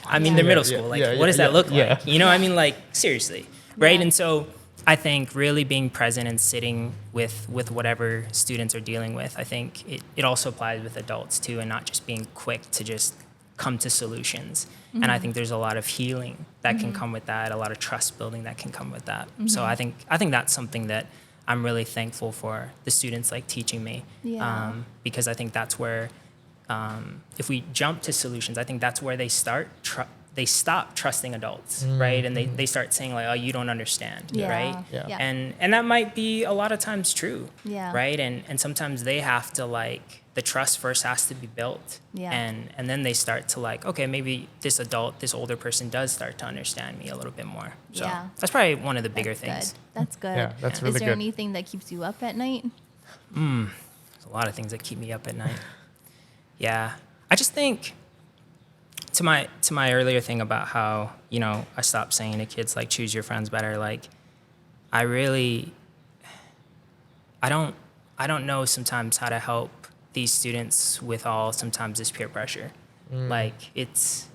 I mean, they're middle school. Like, what does that look like? You know, I mean, like, seriously, right? And so I think really being present and sitting with whatever students are dealing with, I think it also applies with adults too, and not just being quick to just come to solutions. And I think there's a lot of healing that can come with that, a lot of trust building that can come with that. So I think that's something that I'm really thankful for the students like teaching me, because I think that's where, if we jump to solutions, I think that's where they stop trusting adults, right? And they start saying like, oh, you don't understand, right? And that might be a lot of times true, right? And sometimes they have to, like, the trust first has to be built, and then they start to like, okay, maybe this older person does start to understand me a little bit more. So that's probably one of the bigger things. That's good. Yeah, that's really good. Is there anything that keeps you up at night? There's a lot of things that keep me up at night. I just think, to my earlier thing about how, you know, I stopped saying to kids like, choose your friends better. Like, I don't know sometimes how to help these students with all sometimes this peer pressure. Like it's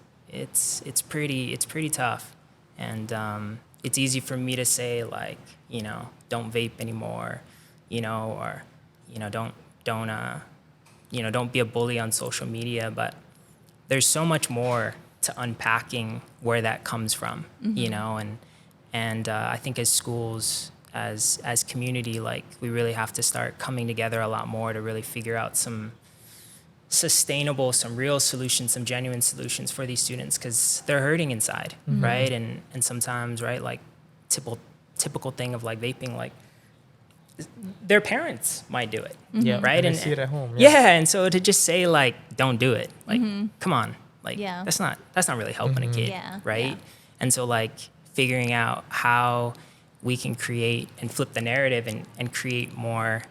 pretty tough, and it's easy for me to say like, you know, don't vape anymore, you know, or, you know, don't be a bully on social media, but there's so much more to unpacking where that comes from, you know, and I think as schools, as community, like, we really have to start coming together a lot more to really figure out some sustainable, some real solutions, some genuine solutions for these students, because they're hurting inside, right? And sometimes, right, like typical thing of like vaping, like their parents might do it, right? And they see it at home. And so to just say like, don't do it, like, come on, like that's not really helping a kid, right? And so like figuring out how we can create and flip the narrative and create more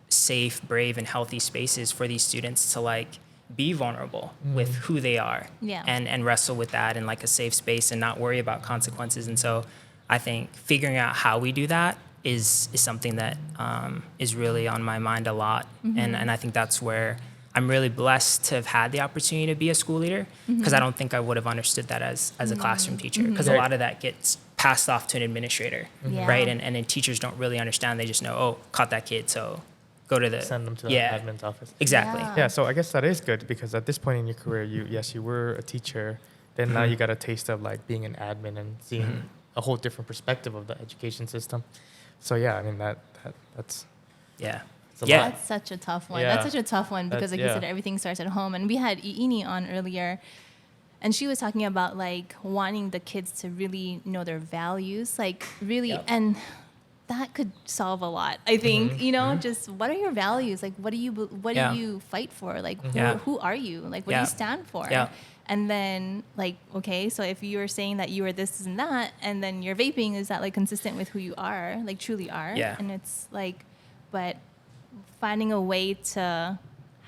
safe, brave, and healthy spaces for these students to like be vulnerable with who they are, and wrestle with that in like a safe space and not worry about consequences. And so I think figuring out how we do that is something that is really on my mind a lot. And I think that's where I'm really blessed to have had the opportunity to be a school leader, because I don't think I would have understood that as a classroom teacher, because a lot of that gets passed off to an administrator, Yeah. right? And then teachers don't really understand. They just know, oh, caught that kid, so go to the Send them to the yeah, admin's office. exactly. Yeah. Yeah, so I guess that is good, because at this point in your career, you were a teacher, then now you got a taste of like being an admin and seeing a whole different perspective of the education system. So yeah, I mean that's Yeah. it's a Yeah. lot. That's such a tough one. Yeah. That's such a tough one because, like you said, everything starts at home. And we had Iini on earlier, and she was talking about like wanting the kids to really know their values, like really, Yep. and that could solve a lot. I think just what are your values? Like, what do Yeah. you fight for? Like, Yeah. who are you? Like, what do Yeah. you stand for? Yeah. And then, like, okay, so if you were saying that you were this and that, and then you're vaping, is that like consistent with who you are, like truly are? Yeah. And it's like, but finding a way to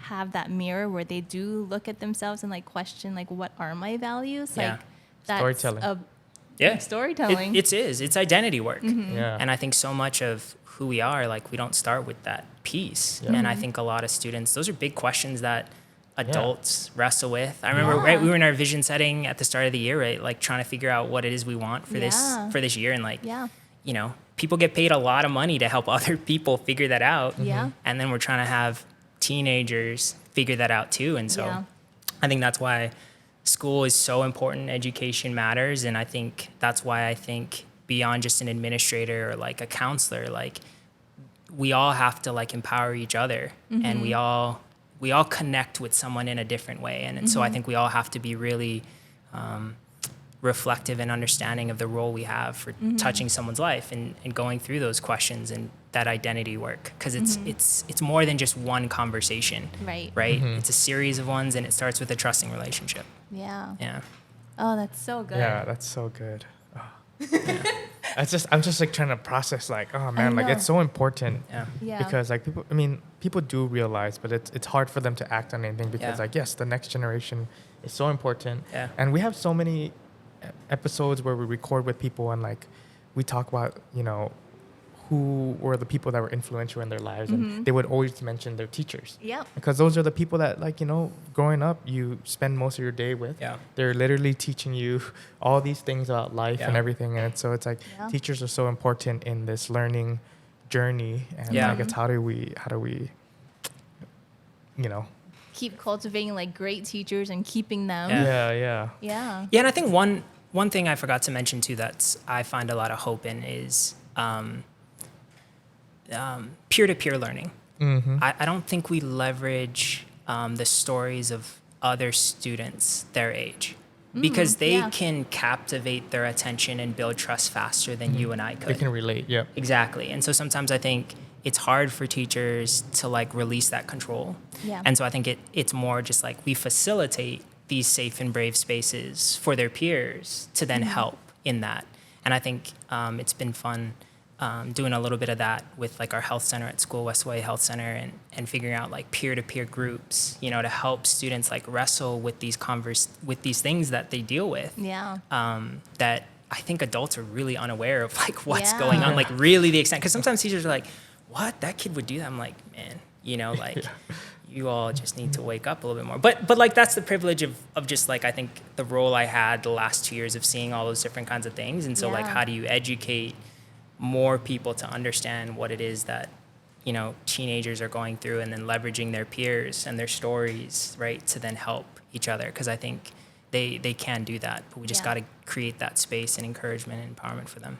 have that mirror where they do look at themselves and like question, like, what are my values? Yeah. Like, that's Storytelling. Yeah. storytelling. It's identity work. Yeah. And I think so much of who we are, like, we don't start with that piece. Yeah. And I think a lot of students, those are big questions that adults wrestle with. I remember, Yeah. right, we were in our vision setting at the start of the year, right, like trying to figure out what it is we want for Yeah. this year. And like, Yeah. you know, people get paid a lot of money to help other people figure that out. Yeah. And then we're trying to have teenagers figure that out too. And so Yeah. I think that's why school is so important. Education matters. And I think that's why I think beyond just an administrator or like a counselor, like we all have to like empower each other, and we all connect with someone in a different way. And so I think we all have to be really reflective and understanding of the role we have for touching someone's life and going through those questions and that identity work. Because it's more than just one conversation, Right. right? It's a series of ones, and it starts with a trusting relationship. Yeah. Yeah. Oh, that's so good. Yeah, that's so good. Oh. I'm just like trying to process, like, oh man, like know. it's so important. Yeah. Yeah. Because like people do realize, but it's hard for them to act on anything, because Yeah. like, yes, the next generation is so important. Yeah. And we have so many episodes where we record with people and like we talk about, who were the people that were influential in their lives, and they would always mention their teachers. Yeah. Because those are the people that, like, growing up, you spend most of your day with. Yeah. They're literally teaching you all these things about life and Yeah. everything. And so it's like Yeah. teachers are so important in this learning journey. And Yeah. I guess how do we, Keep cultivating like great teachers and keeping them. Yeah. yeah. Yeah. Yeah, and I think one thing I forgot to mention too that's I find a lot of hope in is peer-to-peer learning. Mm-hmm. I don't think we leverage the stories of other students their age, because they yeah. can captivate their attention and build trust faster than you and I could. They can relate. Yeah. Exactly. And so sometimes I think it's hard for teachers to like release that control. Yeah. And so I think it's more just like we facilitate these safe and brave spaces for their peers to then help in that. And I think it's been fun doing a little bit of that with like our health center at school, West Hawaii Health Center, and figuring out like peer-to-peer groups, to help students like wrestle with these with these things that they deal with. Yeah. That I think adults are really unaware of like what's Yeah. going on, like really the extent. Because sometimes teachers are like, "What? That kid would do that?" I'm like, man, like you all just need to wake up a little bit more. But like that's the privilege of just like I think the role I had the last 2 years of seeing all those different kinds of things. And so like Yeah. how do you educate more people to understand what it is that teenagers are going through, and then leveraging their peers and their stories, right, to then help each other, because I think they can do that, but we just Yeah. got to create that space and encouragement and empowerment for them.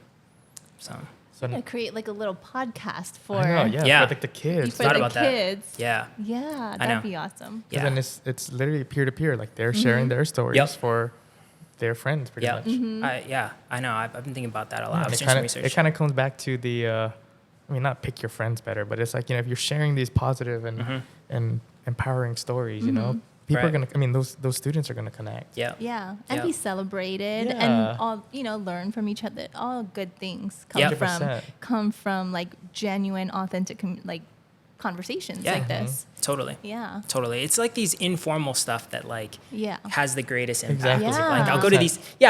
So So To create like a little podcast for, I know, yeah, Yeah. for like the kids. for Thought the about that. kids. yeah, Yeah, I know. that'd be awesome. Because yeah, then it's literally peer to peer. Like they're sharing their stories Yep. for their friends, pretty yeah. much. I know. I've been thinking about that a lot. I And was it doing some kind of research. it kind of comes back to the, not pick your friends better, but it's like, if you're sharing these positive and empowering stories, people are Right. gonna. Those students are gonna connect. Yeah, Yeah, and Yeah. be celebrated Yeah. and all learn from each other. All good things come Yeah. from 100%. come from like genuine, authentic conversations Yeah. like this. Totally. Yeah. Totally. It's like these informal stuff that like Yeah. has the greatest impact. Exactly. Yeah. Like I'll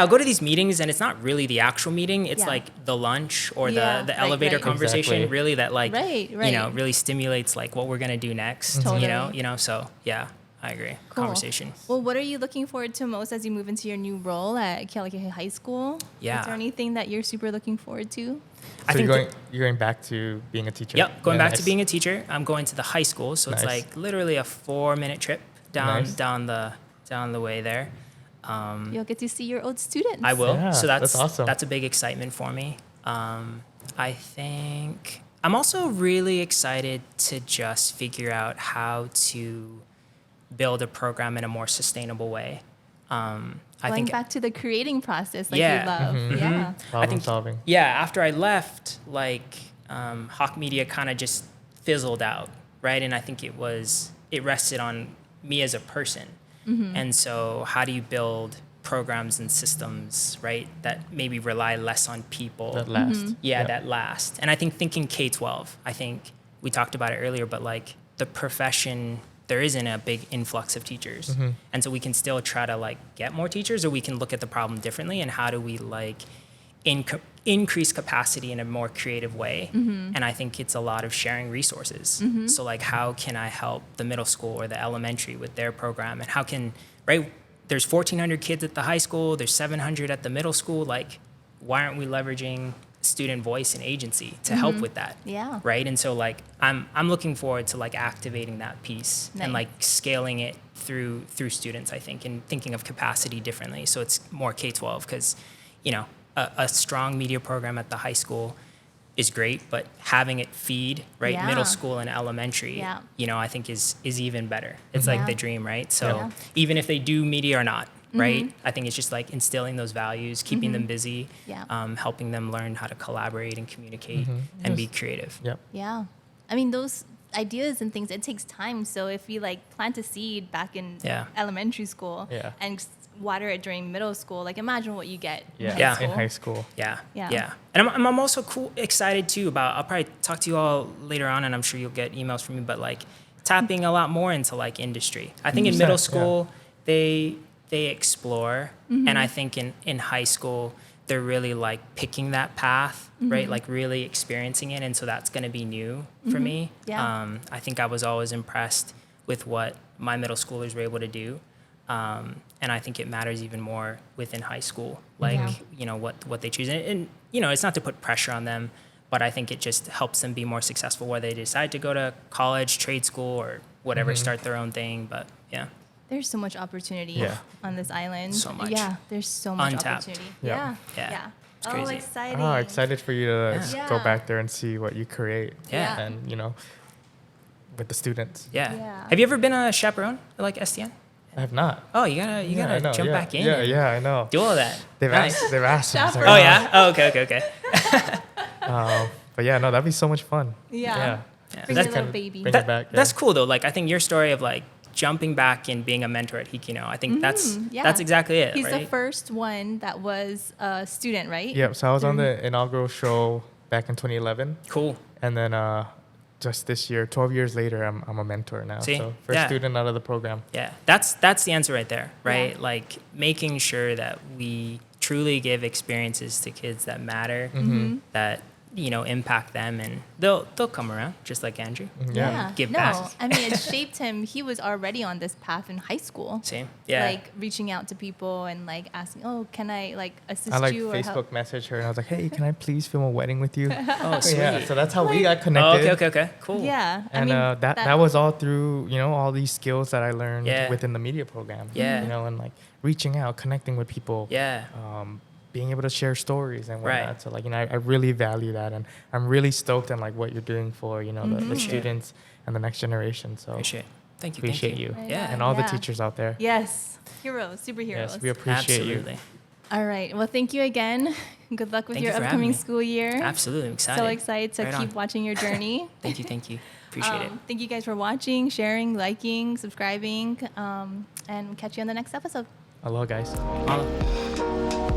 go to these meetings and it's not really the actual meeting. It's Yeah. like the lunch or Yeah. the Right, elevator right. conversation Exactly. really that like Right, you know right. really stimulates like what we're gonna do next. Totally. You know. So yeah, I agree. Cool. Conversation. Well, what are you looking forward to most as you move into your new role at Kealakehe High School? Yeah. Is there anything that you're super looking forward to? I So think you're going back to being a teacher. Yep, going Yeah, back nice. to being a teacher. I'm going to the high school, so it's Nice. like literally a 4-minute trip down Nice. down the way there. You'll get to see your old students. I will. Yeah, So that's awesome. That's a big excitement for me. I think I'm also really excited to just figure out how to build a program in a more sustainable way. I Going think back to the creating process like Yeah. you love. Mm-hmm. Yeah. Problem solving. yeah, after I left, like Hawk Media kind of just fizzled out, right? And I think it rested on me as a person. Mm-hmm. And so how do you build programs and systems, right, that maybe rely less on people? That last. Mm-hmm. Yeah, Yep. that last. And I think thinking K-12, I think we talked about it earlier, but like the profession, there isn't a big influx of teachers. Mm-hmm. And so we can still try to like get more teachers, or we can look at the problem differently and how do we like increase capacity in a more creative way. Mm-hmm. And I think it's a lot of sharing resources. So like how can I help the middle school or the elementary with their program, and how can, right, there's 1,400 kids at the high school, there's 700 at the middle school, like why aren't we leveraging student voice and agency to help with that? Yeah. Right. And so like I'm looking forward to like activating that piece and Nice. like scaling it through students, I think, and thinking of capacity differently. So it's more K-12 because, you know, a strong media program at the high school is great, but having it feed right Yeah. middle school and elementary, Yeah. you know, I think is even better. It's like Yeah. the dream, right? So Yeah. even if they do media or not, right? I think it's just like instilling those values, keeping them busy, Yeah. helping them learn how to collaborate and communicate and be creative. Yep. Yeah. I mean, those ideas and things, it takes time. So if you like plant a seed back in Yeah. elementary school Yeah. and water it during middle school, like imagine what you get in Yeah. high Yeah. school. In high school. Yeah, Yeah. yeah, and I'm also excited too about. I'll probably talk to you all later on, and I'm sure you'll get emails from me. But like tapping a lot more into like industry. I think in middle 100%, school they explore, and I think in high school they're really like picking that path, right? Like really experiencing it, and so that's going to be new for me. Yeah. I think I was always impressed with what my middle schoolers were able to do. And I think it matters even more within high school, like, Yeah. you know, what they choose. And, you know, it's not to put pressure on them, but I think it just helps them be more successful, whether they decide to go to college, trade school, or whatever, start their own thing. But yeah, There's so much opportunity Yeah. on this island. So much. Yeah, there's so much Untapped. opportunity. Yeah. Yeah. Yeah. It's Oh, crazy. exciting. Oh, excited for you to Yeah. go back there and see what you create. Yeah. And, you know, with the students. yeah. Yeah. Have you ever been a chaperone at like STN? I have not. Oh, you gotta I know, jump yeah. back in. Yeah, and yeah, I know. Do all of that. They've Nice. asked me. I was like, Oh yeah. Oh, okay. But yeah, no, that'd be so much fun. Yeah. Yeah. Bring That's your little baby. Bring it back. That's cool though. Like I think your story of like jumping back and being a mentor at Hikino, I think yeah. that's exactly it. He's right? the first one that was a student, right? Yep. So I was on the inaugural show back in 2011, Cool. and then just this year, 12 years later, I'm a mentor now. See? So first Yeah. student out of the program. Yeah, that's the answer right there, right? Yeah. Like making sure that we truly give experiences to kids that matter, that you know impact them, and they'll come around, just like Andrew. Yeah. Give no, back. I mean, it shaped him. He was already on this path in high school. Same. Yeah. Like reaching out to people and like asking, oh, can I like assist I like you or Facebook help? messaged her and I was like, hey, can I please film a wedding with you? oh, sweet. Yeah. So that's how we got Oh, connected. okay. Cool. Yeah. And that was all through, you know, all these skills that I learned Yeah. within the media program. Yeah. You know, and like reaching out, connecting with people. Yeah. Being able to share stories and whatnot. Right. So like, you know, I really value that, and I'm really stoked on like what you're doing for, you know, the students and the next generation. So Appreciate. Thank you. appreciate thank you. you. Yeah. And all the Yeah. teachers out there. Yes. Heroes, superheroes. Yes, we appreciate Absolutely. you. All right. Well, thank you again. Good luck with Thank your you for having upcoming me. school year. Absolutely. I'm excited. So excited to Right keep on. watching your journey. Thank you. Appreciate it. Thank you guys for watching, sharing, liking, subscribing, and catch you on the next episode. Aloha, guys. Mahalo.